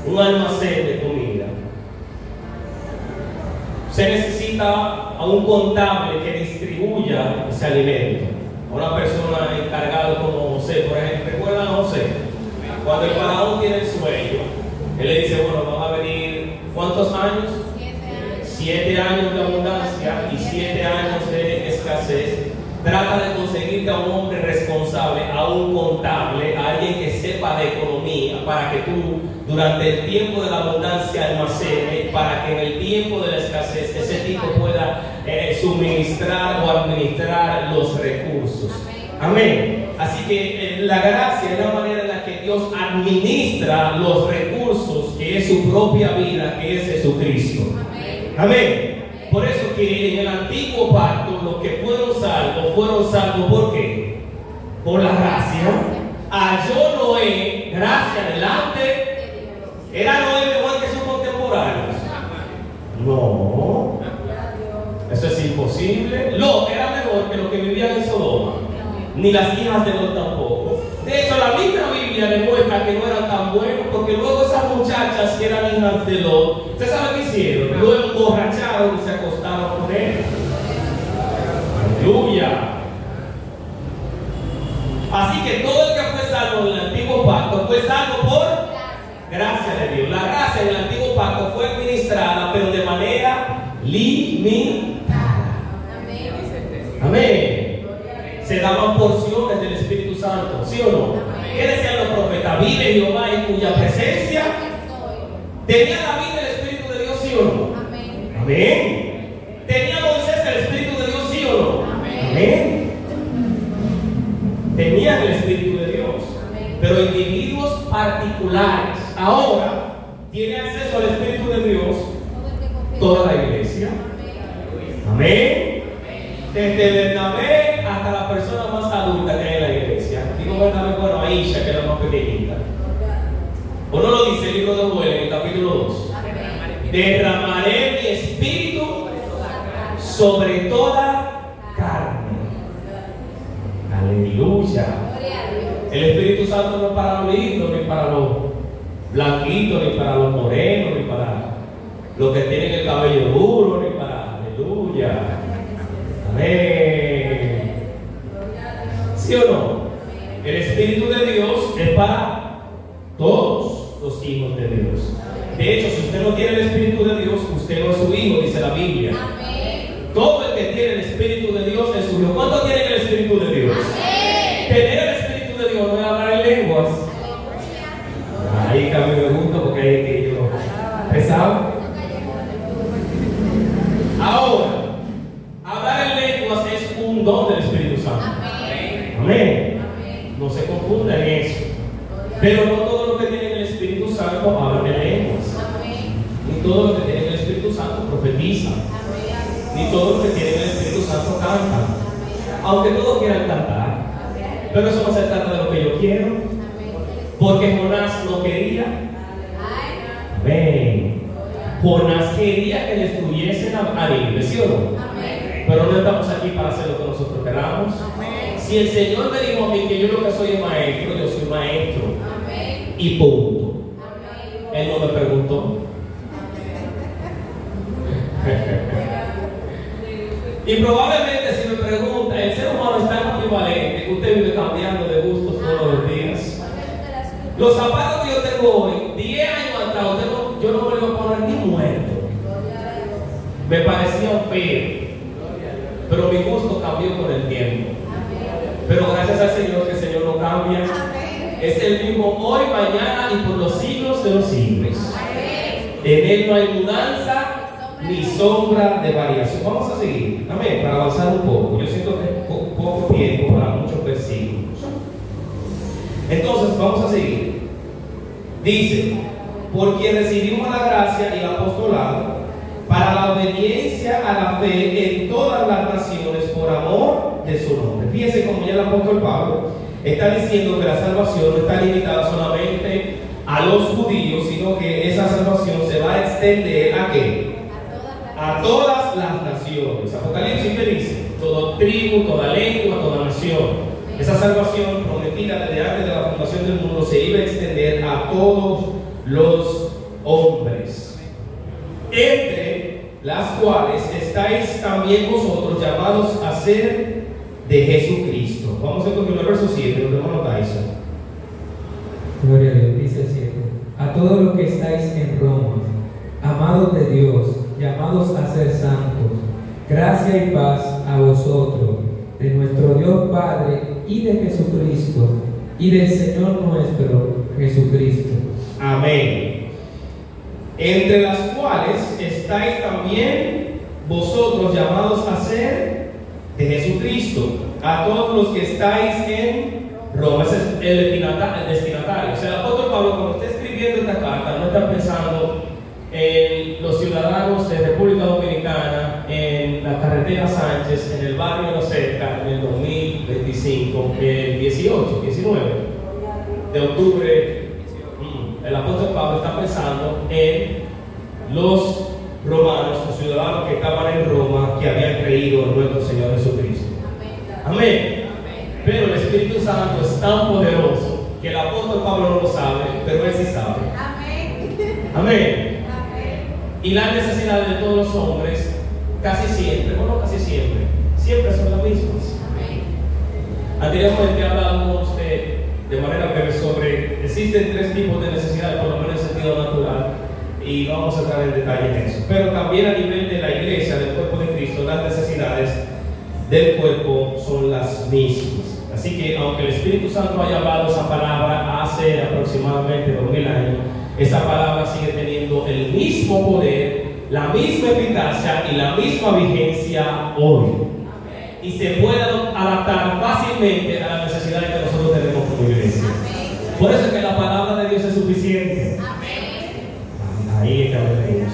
un almacén de comida. Se necesita a un contable que distribuya ese alimento. A una persona encargada como José, por ejemplo. ¿Recuerdan a José? Cuando el faraón tiene el sueño, él le dice, bueno, van a venir, ¿cuántos años? 7 años de abundancia y 7 años de escasez. Trata de conseguirte a un hombre responsable, a un contable, a alguien que sepa de economía, para que tú durante el tiempo de la abundancia almacene, para que en el tiempo de la escasez ese tipo pueda suministrar o administrar los recursos. Amén. Así que la gracia es la manera en la que Dios administra los recursos, que es su propia vida, que es Jesucristo. Amén. Por eso que en el antiguo pacto los que fueron salvos ¿por qué? Por la gracia. Halló Noé gracia delante. ¿Era Noé mejor que sus contemporáneos? No. Eso es imposible. Lot era mejor que los que vivían en Sodoma. Ni las hijas de Lot tampoco. De hecho, la misma Biblia demuestra que no eran tan buenos, porque luego esas muchachas que eran hijas de Lot, ¿usted sabe qué hicieron? Lo emborracharon y se acostaron con él. Aleluya. Así que todo el que fue salvo en el antiguo pacto fue salvo por gracia de Dios. La gracia en el antiguo pacto fue administrada, pero de manera limitada. Amén. Se daban porciones del Espíritu Santo, ¿sí o no? ¿Qué decían los profetas? Vive Jehová en cuya presencia tenía David el Espíritu de Dios, ¿sí o no? Amén. ¿Tenía Moisés el Espíritu de Dios, sí o no? Amén. Tenían el Espíritu de Dios, pero individuos particulares. Ahora tiene acceso al Espíritu de Dios toda la iglesia. Amén. Desde Bernabé hasta la persona más adulta que hay en la iglesia. Digo Bernabé, bueno, Aisha, que es la más pequeñita. ¿O no lo dice el libro de Joel en el capítulo 2? Derramaré mi espíritu sobre toda carne. Aleluya. El Espíritu Santo no es para los lindos, ni para los blanquitos, ni para los morenos, ni para los que tienen el cabello duro, ni para... Aleluya. Amén. ¿Sí o no? El Espíritu de Dios es para todos los hijos de Dios. De hecho, si usted no tiene el Espíritu de Dios, usted no es su hijo, dice la Biblia. Amén. Todo el que tiene el Espíritu de Dios es su hijo. ¿Cuántos tienen el Espíritu de Dios? Amén. Tener el Espíritu de Dios no es hablar en lenguas. Ahí que a mí me gusta porque hay que yo pesado. Ahora, hablar en lenguas es un don del Espíritu Santo. Amén. Amén. No se confunda en eso. Pero no todos los que tienen el Espíritu Santo hablan en lenguas. Amén. Ni todos los que tienen el Espíritu Santo profetizan. Amén. Ni todos los que tienen el Espíritu Santo cantan. Amén. Aunque todos quieran cantar. Amén. Pero eso no se trata de lo que yo quiero. Amén. Porque Jonás no quería. Amén. Jonás quería que destruyesen a Nínive, ¿sí o no? Amén. Pero no estamos aquí para hacer lo que nosotros queramos. Amén. Si el Señor me dijo a mí que yo lo que soy es maestro, yo soy maestro. Amén. Y punto. Amén. Él no me preguntó. Y probablemente si me pregunta, el ser humano es tan ambivalente que usted vive cambiando de gustos todos los días. Los zapatos que yo tengo hoy, 10 años atrás, yo no me los voy a poner ni muerto. me parecían feos, pero mi gusto cambió con el tiempo. Pero gracias al Señor, que el Señor no cambia. Es el mismo hoy, mañana y por los siglos de los siglos. En Él no hay mudanza ni sombra de variación. Vamos a seguir, amén, para avanzar un poco. Yo siento que es poco tiempo para muchos versículos. Entonces, vamos a seguir. Dice: por quien recibimos la gracia y el apostolado para la obediencia a la fe en todas las naciones por amor de su nombre. Fíjense como ya el apóstol Pablo está diciendo que la salvación no está limitada solamente a los judíos, sino que esa salvación se va a extender ¿a qué? A todas las naciones. Apocalipsis me dice: toda tribu, toda lengua, toda nación. Esa salvación prometida desde antes de la fundación del mundo se iba a extender a todos los hombres, entre las cuales estáis también vosotros llamados a ser de Jesucristo. Vamos a continuar el verso 7, el hermano Tyson. Gloria a Dios, dice el 7. A todos los que estáis en Roma, amados de Dios, llamados a ser santos, gracia y paz a vosotros, de nuestro Dios Padre y de Jesucristo, y del Señor nuestro Jesucristo. Amén. Entre las cuales estáis también vosotros llamados a ser de Jesucristo, a todos los que estáis en Roma. Ese es el destinatario. O sea, el apóstol Pablo, cuando está escribiendo esta carta, no está pensando en los ciudadanos de República Dominicana, en la carretera Sánchez, en el barrio de La Cerca, en el 2025, el 19 de octubre. El apóstol Pablo está pensando en los romanos, los ciudadanos que estaban en Roma, que habían creído en nuestro Señor Jesucristo. Amén. Pero el Espíritu Santo es tan poderoso que el apóstol Pablo no lo sabe, pero él sí sabe. Amén. Y las necesidades de todos los hombres, casi siempre, bueno, casi siempre, siempre son las mismas. Anteriormente hablábamos de manera breve sobre, existen tres tipos de necesidades, por lo menos en sentido natural, y vamos a entrar en detalle en eso. Pero también a nivel de la iglesia, del cuerpo de Cristo, las necesidades del cuerpo son las mismas. Así que aunque el Espíritu Santo haya hablado esa palabra hace aproximadamente 2000 años, esa palabra sigue teniendo el mismo poder, la misma eficacia y la misma vigencia hoy. Y se puede adaptar fácilmente a las necesidades que nosotros tenemos como iglesia. Por eso es que la palabra de Dios es suficiente. Ahí es que hablamos.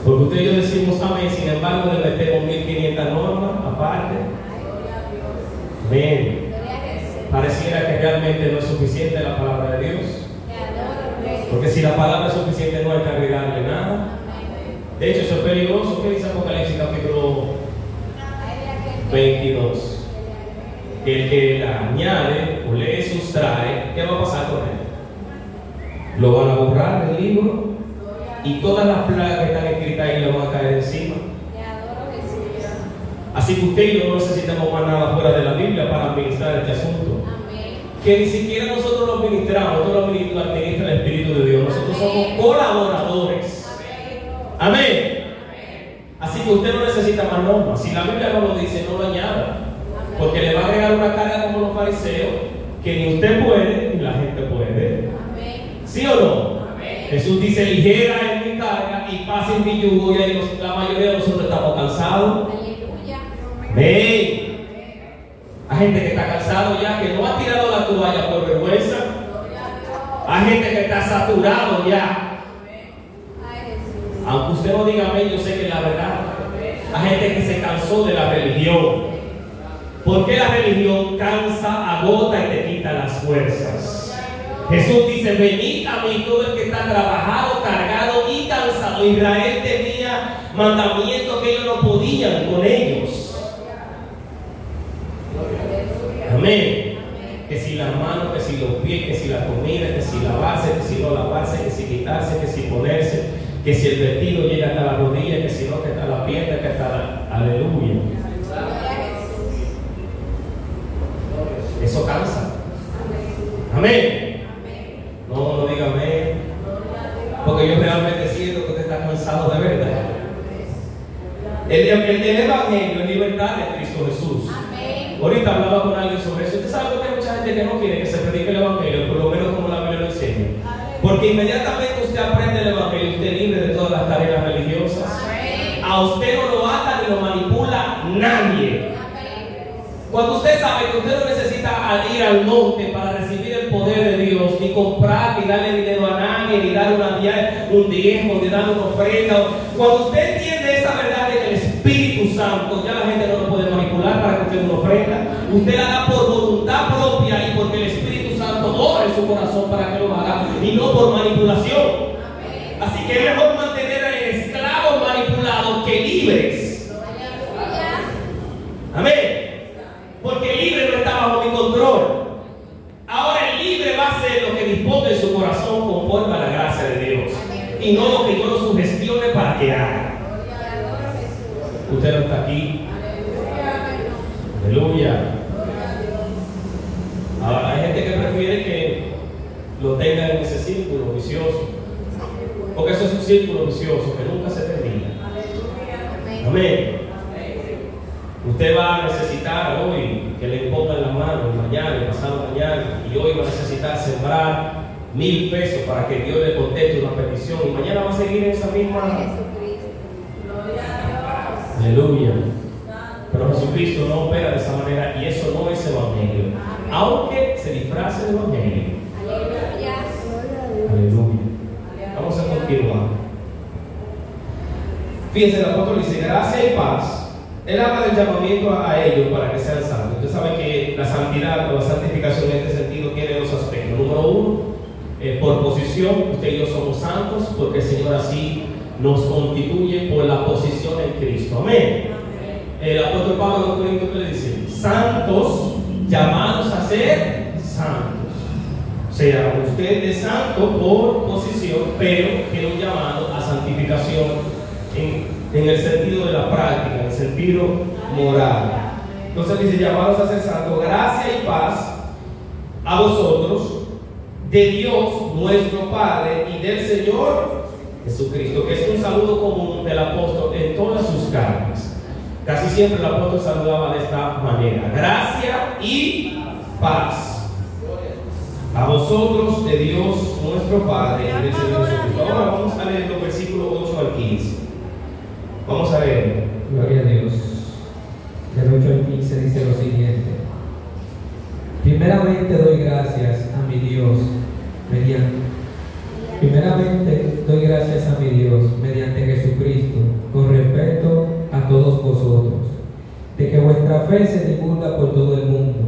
Porque usted y yo decimos amén, sin embargo le metemos 1500 normas aparte. Amén. Pareciera que realmente no es suficiente la palabra de Dios. Porque si la palabra es suficiente, no hay que agregarle nada. De hecho, eso es peligroso. ¿Qué dice Apocalipsis capítulo 22? Que el que la añade o le sustrae, ¿qué va a pasar con él? Lo van a borrar del libro y todas las plagas que están escritas ahí le van a caer encima. Así que usted y yo no necesitamos más nada fuera de la Biblia para administrar este asunto. Que ni siquiera nosotros lo administramos, todo lo administra el Espíritu de Dios. Nosotros somos colaboradores. Amén. Así que usted no necesita más normas. Si la Biblia no lo dice, no lo añada, porque le va a agregar una carga como los fariseos, que ni usted puede ni la gente puede. ¿Sí o no? Jesús dice: ligera es mi carga y fácil mi yugo. Y ahí la mayoría de nosotros estamos cansados. Amén. Hay gente que está cansado ya, que no ha tirado la toalla por vergüenza. Hay gente que está saturado ya. Aunque usted no diga amén, yo sé que es la verdad. Hay gente que se cansó de la religión. Porque la religión cansa, agota y te quita las fuerzas. Jesús dice: venid a mí todo el que está trabajado, cargado y cansado. Israel tenía mandamientos que ellos no podían con ellos. Amén. Que si las manos, que si los pies, que si la comida, que si lavarse, que si no lavarse, que si quitarse, que si ponerse, que si el vestido llega hasta la rodilla, que si no, que hasta la pierna, que hasta la... Aleluya. Eso cansa. Amén. No diga amén. Porque yo realmente siento que usted está cansado de verdad. del Evangelio es libertad de Cristo Jesús. Amén. Ahorita hablaba con alguien sobre eso. Usted sabe que hay mucha gente que no quiere que se predique el Evangelio, por lo menos como la Biblia lo enseña. Porque inmediatamente usted aprende el Evangelio, usted es libre de todas las tareas religiosas. Amén. A usted no lo ata ni lo manipula nadie. Cuando usted sabe que usted no necesita ir al monte para recibir el poder de Dios, ni comprar, ni darle dinero a nadie, ni dar un diezmo, ni dar una ofrenda. Cuando usted entiende esa verdad de que el Espíritu Santo, ya la gente no lo puede manipular para que usted una ofrenda. Usted la da por voluntad propia y porque el Espíritu Santo obra en su corazón para que lo haga y no por manipulación. Así que es mejor mantener al esclavo manipulado que libres. Amén. Porque el libre no está bajo mi control. Ahora el libre va a hacer lo que disponga en su corazón conforme a la gracia de Dios. Y no lo que yo lo sugestione para que haga. Usted no está aquí. Aleluya. Ahora hay gente que prefiere que lo tenga en ese círculo vicioso. Porque eso es un círculo vicioso que nunca se termina. Amén. Usted va a necesitar hoy que le pongan la mano, mañana y pasado mañana, y hoy va a necesitar sembrar 1,000 pesos para que Dios le conteste una petición, y mañana va a seguir en esa misma. Aleluya. Pero Jesucristo no opera de esa manera y eso no es evangelio, aunque se disfrace de evangelio. Aleluya. Vamos a continuar. Fíjense, el apóstol dice: gracia y paz. Él habla del llamamiento a ellos para que sean santos. Usted sabe que la santidad o la santificación en este sentido tiene dos aspectos. Número uno, por posición, usted y yo somos santos porque el Señor así nos constituye por la posición en Cristo. Amén. El apóstol Pablo a los Corintios, ¿qué le dice? Santos, llamados a ser santos. O sea, usted es santo por posición, pero tiene un llamado a santificación en el sentido de la práctica, en el sentido moral. Entonces dice: llamados a ser santos, gracia y paz a vosotros, de Dios nuestro Padre y del Señor Jesucristo. Que es un saludo común del apóstol en todas sus cartas. Casi siempre el apóstol saludaba de esta manera: gracia y paz a vosotros, de Dios nuestro Padre y del Señor Jesucristo. Ahora vamos a leer los versículos 8 al 15. Vamos a ver. Gloria a Dios. Del 8 al 15 dice lo siguiente: primeramente doy gracias a mi Dios mediante Jesucristo, con respeto a todos vosotros, de que vuestra fe se divulga por todo el mundo,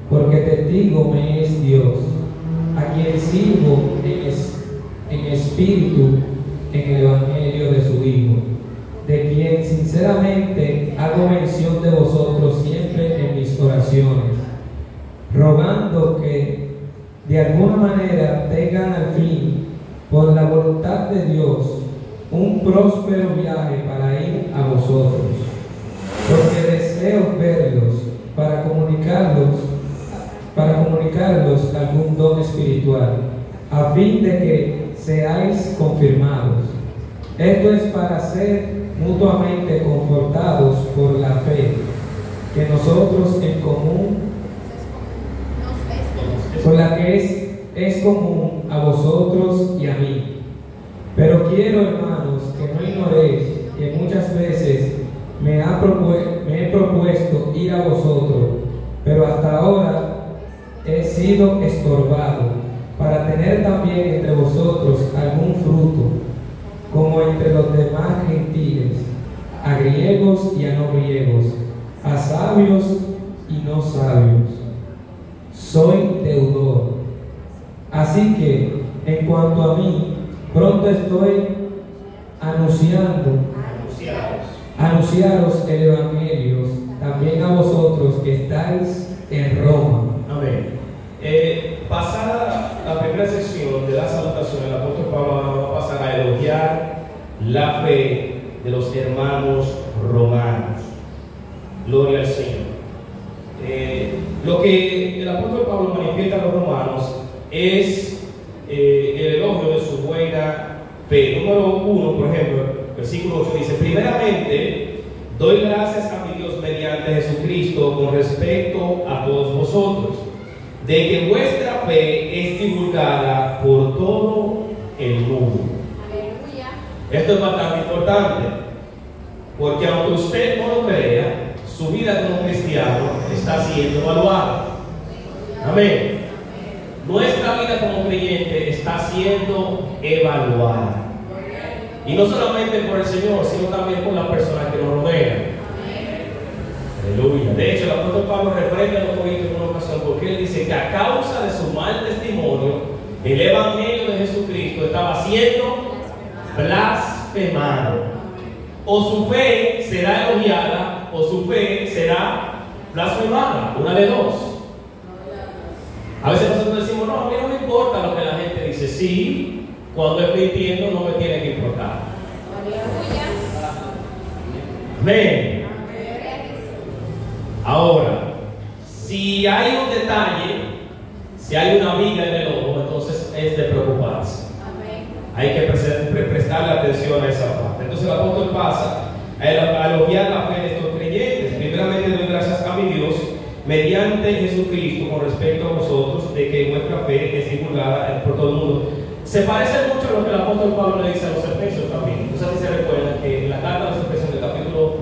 porque testigo me es Dios, a quien sirvo en espíritu en el Evangelio de su Hijo, de quien sinceramente hago mención de vosotros siempre en mis oraciones, rogando que de alguna manera tengan al fin, por la voluntad de Dios, un próspero viaje para ir a vosotros, porque deseo verlos para comunicarlos algún don espiritual, a fin de que seáis confirmados. Esto es para ser mutuamente confortados por la fe que nosotros en común, por la que es común a vosotros y a mí. Pero quiero, hermanos, que no ignoréis que muchas veces me he propuesto ir a vosotros, pero hasta ahora he sido estorbado, para tener también entre vosotros algún fruto, como entre los demás gentiles, a griegos y a no griegos, a sabios y no sabios. Soy deudor. Así que, en cuanto a mí, pronto estoy anunciaros el Evangelio, también a vosotros que estáis en Roma. Amén. Pasada la primera sección de la salutación, el apóstol Pablo va a pasar a elogiar la fe de los hermanos romanos. Gloria al Señor. Lo que el apóstol Pablo manifiesta a los romanos es el elogio de su buena fe. Número 1, por ejemplo, versículo 8 dice: primeramente doy gracias a mi Dios mediante Jesucristo con respecto a todos vosotros, de que vuestra fe es divulgada por todo el mundo. Aleluya. Esto es bastante importante, porque aunque usted no lo crea, su vida como cristiano está siendo evaluada. Amén. Nuestra vida como creyente está siendo evaluada. Y no solamente por el Señor, sino también por las personas que nos rodean. Aleluya. De hecho, el apóstol Pablo reprende a los corintios en una ocasión porque él dice que a causa de su mal testimonio, el evangelio de Jesucristo estaba siendo blasfemado. O su fe será elogiada o su fe será blasfemada. Una de dos. A veces nosotros decimos, no, a mí no me importa lo que la gente dice. Sí, cuando estoy mintiendo no me tiene que importar. Amén. Ahora, si hay un detalle, si hay una viga en el ojo, entonces es de preocuparse. Hay que prestarle atención a esa parte. Entonces el apóstol pasa a elogiar la fe de estos creyentes. Primeramente doy gracias a mi Dios mediante Jesucristo con respecto a vosotros, de que vuestra fe es divulgada por todo el mundo. Se parece mucho a lo que el apóstol Pablo le dice a los Efesios también. No sé si se recuerdan que en la carta de los Efesios, en el capítulo,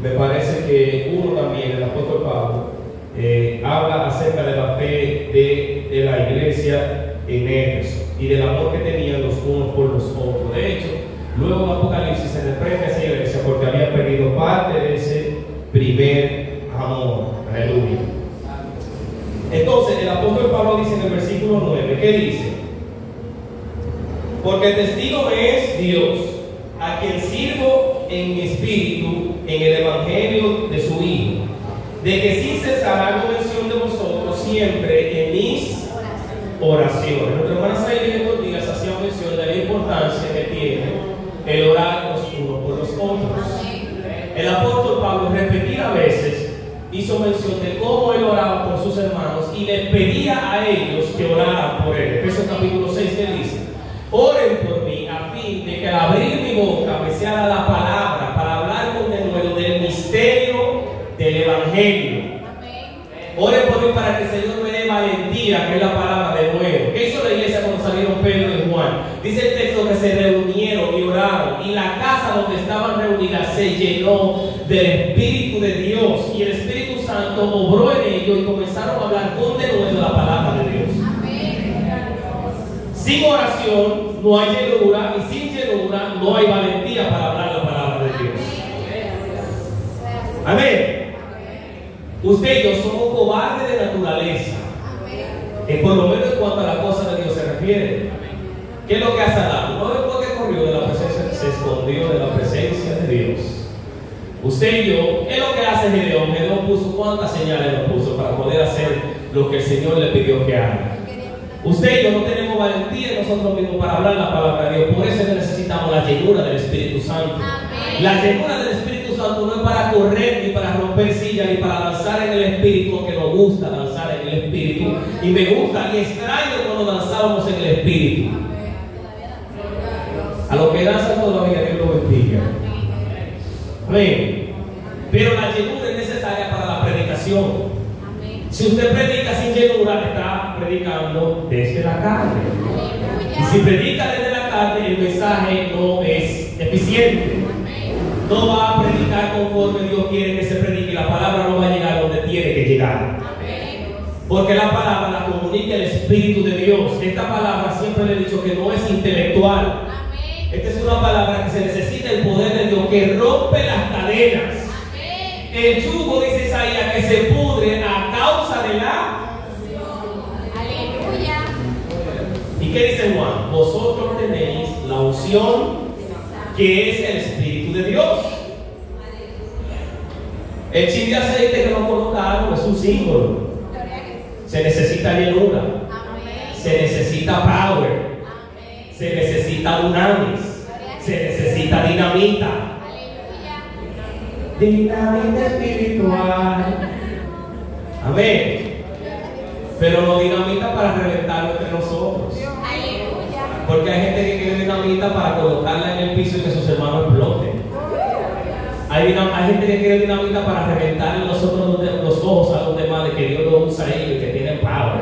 me parece que 1 también, el apóstol Pablo habla acerca de la fe de la iglesia en Éfeso y del amor que tenían los unos por los otros. De hecho, luego en Apocalipsis se reprende a esa iglesia porque había perdido parte de ese primer amor. Aleluya. Entonces, el apóstol Pablo dice en el versículo 9, ¿qué dice? Porque testigo me es Dios, a quien sirvo en mi espíritu, en el evangelio de su Hijo, de que sin cesar hago mención de vosotros siempre en mis oraciones. Nuestra hermana Saide en los días hacía mención de la importancia que tiene el orar los unos por los otros. El apóstol Pablo repetidas veces hizo mención de cómo él oraba por sus hermanos y les pedía a ellos que oraran por él. Efesios capítulo 6 que dice: oren por mí a fin de que al abrir mi boca me sea dada la palabra para hablar con denuedo del misterio del evangelio. Oren por mí para que el Señor me dé valentía, que es la palabra de nuevo. ¿Qué hizo la iglesia cuando salieron Pedro y Juan? Dice el texto que se reunieron y oraron, y la casa donde estaban reunidas se llenó del Espíritu de Dios, y el Espíritu Santo obró en ellos y comenzaron a hablar con denuedo la palabra de Dios. Sin oración no hay llenura, y sin llenura no hay valentía para hablar la palabra de Dios. Amén. Usted y yo somos cobardes de naturaleza, por lo menos en cuanto a la cosa de Dios se refiere. ¿Qué es lo que hace Adán? No después que corrió de la presencia, se escondió de la presencia de Dios. Usted y yo, ¿qué es lo que hace Gedeón? Gedeón puso cuántas señales nos puso para poder hacer lo que el Señor le pidió que haga. Usted y yo no tenemos valentía en nosotros mismos para hablar la palabra de Dios. Por eso necesitamos la llenura del Espíritu Santo. La llenura del Espíritu Santo no es para correr, ni para romper sillas, ni para danzar en el Espíritu, aunque nos gusta danzar en el Espíritu. Y me gusta y extraño cuando danzábamos en el Espíritu. A los que danzan todavía, Dios los bendiga. Amén. Pero la llenura es necesaria para la predicación. Si usted predica sin llenura, está predicando desde la carne. Y si predica desde la carne, el mensaje no es eficiente. No va a predicar conforme Dios quiere que se predique. La palabra no va a llegar donde tiene que llegar. Porque la palabra la comunica el Espíritu de Dios. Esta palabra siempre le he dicho que no es intelectual. Esta es una palabra que se necesita el poder de Dios, que rompe las cadenas. El yugo, dice Isaías, que se pudre a causa de la... Aleluya. ¿Y qué dice Juan? Vosotros tenéis la unción que es el Espíritu de Dios. El chin de aceite que nos colocaron es un símbolo. Se necesita llenura. Se necesita power. Se necesita dunamis. Se necesita dinamita. Dinamita espiritual. Amén. Pero no dinamita para reventarlo entre nosotros. Porque hay gente que quiere dinamita para colocarla en el piso y que sus hermanos exploten. Hay gente que quiere dinamita para reventar los ojos a los demás de que Dios lo usa a ellos y que tienen power.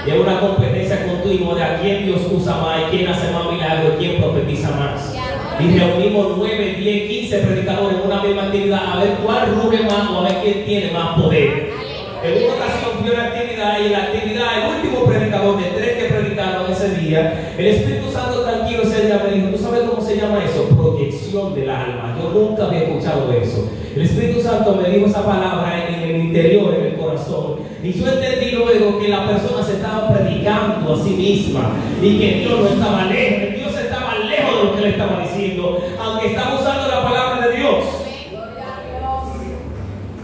Y es una competencia continua de a quién Dios usa más, y quién hace más milagros, y quién profetiza más. Y reunimos 9, 10, 15 predicadores en una misma actividad a ver cuál ruge más o a ver quién tiene más poder. En una ocasión fui a una actividad y en la actividad el último predicador de 3 que predicaron ese día, el Espíritu Santo tranquilo ese día me dijo: ¿tú sabes cómo se llama eso? Proyección del alma. Yo nunca había escuchado eso. El Espíritu Santo me dijo esa palabra en el interior, en el corazón, y yo entendí luego que la persona se estaba predicando a sí misma y que Dios no estaba lejos, que Dios estaba lejos de lo que le estaba diciendo, aunque estaba usando la palabra de Dios.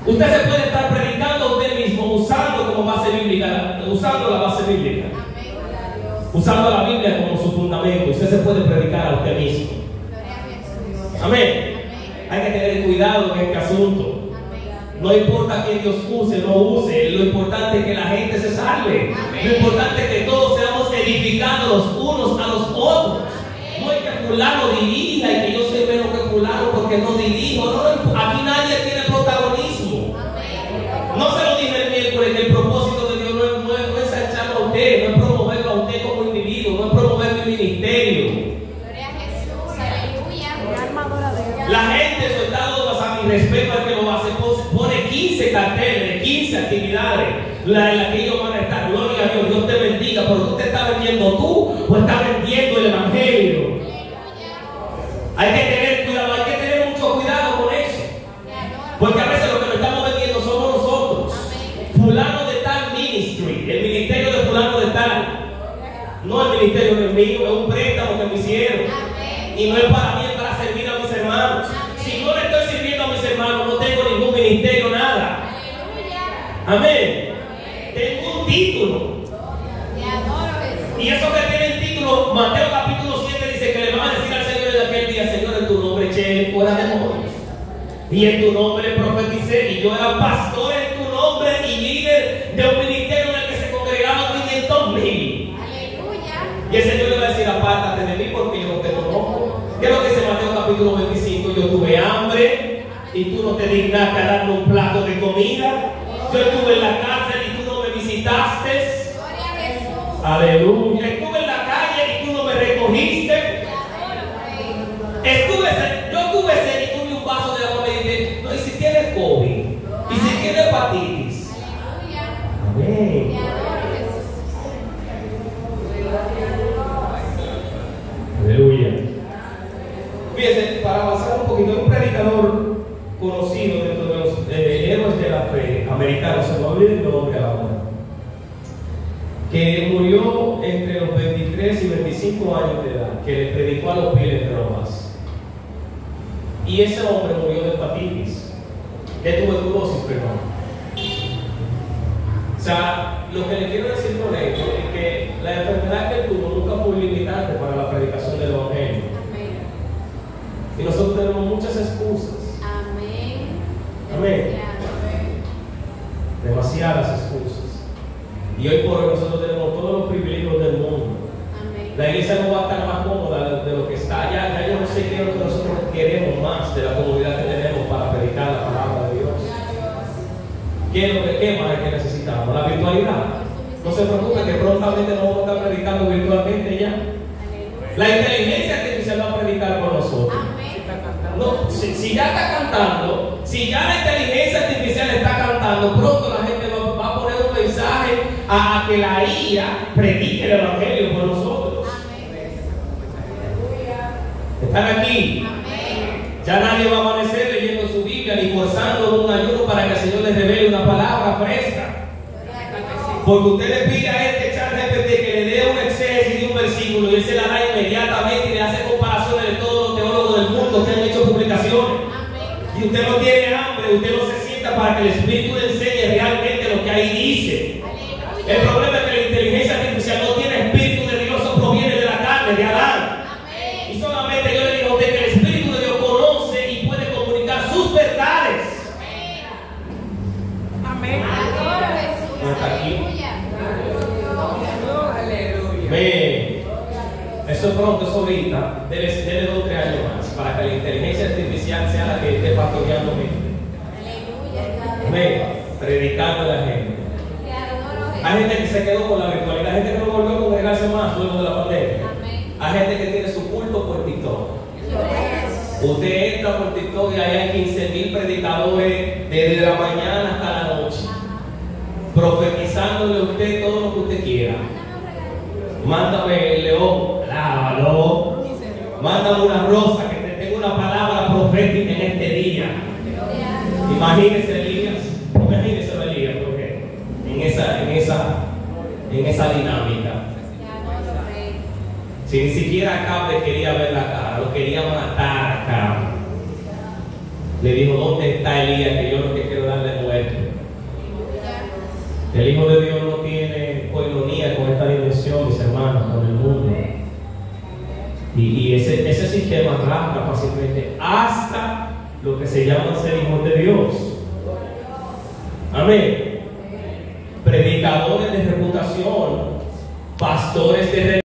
Usted se puede estar predicando a usted mismo usando como base bíblica, usando la base bíblica, usando la Biblia como su fundamento. Usted se puede predicar a usted mismo. Amén. Hay que tener cuidado en este asunto. No importa quién Dios use, no use. Lo importante es que la gente se salve. Lo importante es que todos seamos edificados los unos a los otros. No es que fulano dirija y que yo soy menos que fulano porque no dirijo. No, aquí nadie tiene protagonismo. No se lo dije el miércoles, que el propósito de Dios no es ensancharlo a usted, no es promoverlo a usted como individuo, no es promover mi ministerio. Gloria a Jesús, aleluya. La gente, soldado, a mi respeto al que lo hace, pone 15 carteles de 15 actividades en las que ellos van a estar. Gloria a Dios, Dios te bendiga, pero tú te estás vendiendo tú o estás vendiendo el evangelio. Hay que tener cuidado, hay que tener mucho cuidado con eso, porque a veces lo que nos estamos vendiendo somos nosotros. Fulano de tal ministry, el ministerio de fulano de tal, no el ministerio del mío, es un préstamo que me hicieron y no es para mí, es para servir a mis hermanos. Si no le estoy sirviendo a mis hermanos, no tengo ningún ministerio, nada. Amén. Tengo un título. Y eso que tiene el título, Mateo capítulo 7 dice que le van a decir al Señor de aquel día: Señor, en tu nombre eché fuera demonios, y en tu nombre profeticé, y yo era pastor en tu nombre y líder de un ministerio en el que se congregaban 500,000. Y el Señor le va a decir: apártate de mí porque yo no te conozco. ¿Qué es lo que dice Mateo capítulo 25? Yo tuve hambre y tú no te dignaste a darme un plato de comida. Yo estuve en la cárcel y tú no me visitaste. Aleluya. Estuve en la calle y tú no me recogiste. Yo tuve sed y tuve un vaso de agua. Me dijiste: no, y si tienes COVID, y si tienes hepatitis. Amén. Aleluya. Fíjense, para avanzar un poquito, un predicador conocido dentro de los héroes de la fe americanos, se me olvida el nombre ahora, que murió entre los 23 y 25 años de edad, que le predicó a los pieles rojas. Y ese hombre murió de hepatitis, de tuberculosis, perdón. O sea, lo que le quiero decir con esto es que la enfermedad que él tuvo nunca fue un limitante para la predicación del evangelio. Y nosotros tenemos muchas excusas. Amén. Demasiadas excusas. Y hoy por hoy nosotros tenemos todos los privilegios del mundo. La iglesia no va a estar más cómoda de lo que está. Ya yo no sé qué es lo que nosotros queremos más de la comunidad que tenemos para predicar la palabra de Dios. ¿Qué más es que necesitamos? La virtualidad. No se preocupe que prontamente no vamos a estar predicando virtualmente ya. La inteligencia artificial va a predicar por nosotros. No, si ya está cantando, si ya la inteligencia artificial está cantando, pronto la gente va a poner un mensaje a que la IA predique el evangelio por nosotros. ¿Están aquí? Ya nadie va a amanecer leyendo su Biblia ni forzando un ayuno para que el Señor les revele una palabra fresca. Porque usted le pide a este ChatGPT que le dé un exégesis de un versículo y él se la da inmediatamente y le hace comparaciones de todos los teólogos del mundo que han hecho publicaciones. Y usted no tiene hambre, usted no se sienta para que el Espíritu le enseñe realmente lo que ahí dice. El problema es que la inteligencia artificial no tiene espíritu de Dios, eso proviene de la carne, de Adán. Y solamente yo le digo a usted que el Espíritu de Dios conoce y puede comunicar sus verdades. Amén. ¿No está aquí? Aleluya. Amén. Eso es pronto, eso ahorita. Dele 2 o 3 años más para que la inteligencia artificial sea la que esté pastoreando gente. Amén. Predicando a la gente. Hay gente que se quedó con la virtualidad, hay gente que no volvió a congregarse más luego de la pandemia. Hay gente que tiene su culto por TikTok. Usted entra por TikTok y ahí hay 15.000 predicadores desde la mañana hasta la noche, profetizándole a usted todo lo que usted quiera. Mándame el león, alábalo. Mándame una rosa que te tenga una palabra profética en este día. Imagínese Elías, porque en esa dinámica. Si ni siquiera Acab le quería ver la cara, lo quería matar a Acab. Le dijo, ¿dónde está Elías? Que yo lo que quiero darle muerte. El Hijo de Dios no tiene coinonía con esta dimensión, mis hermanos, con el mundo. Y ese sistema arrastra fácilmente hasta lo que se llama ser hijos de Dios. Amén. Predicadores de reputación, pastores de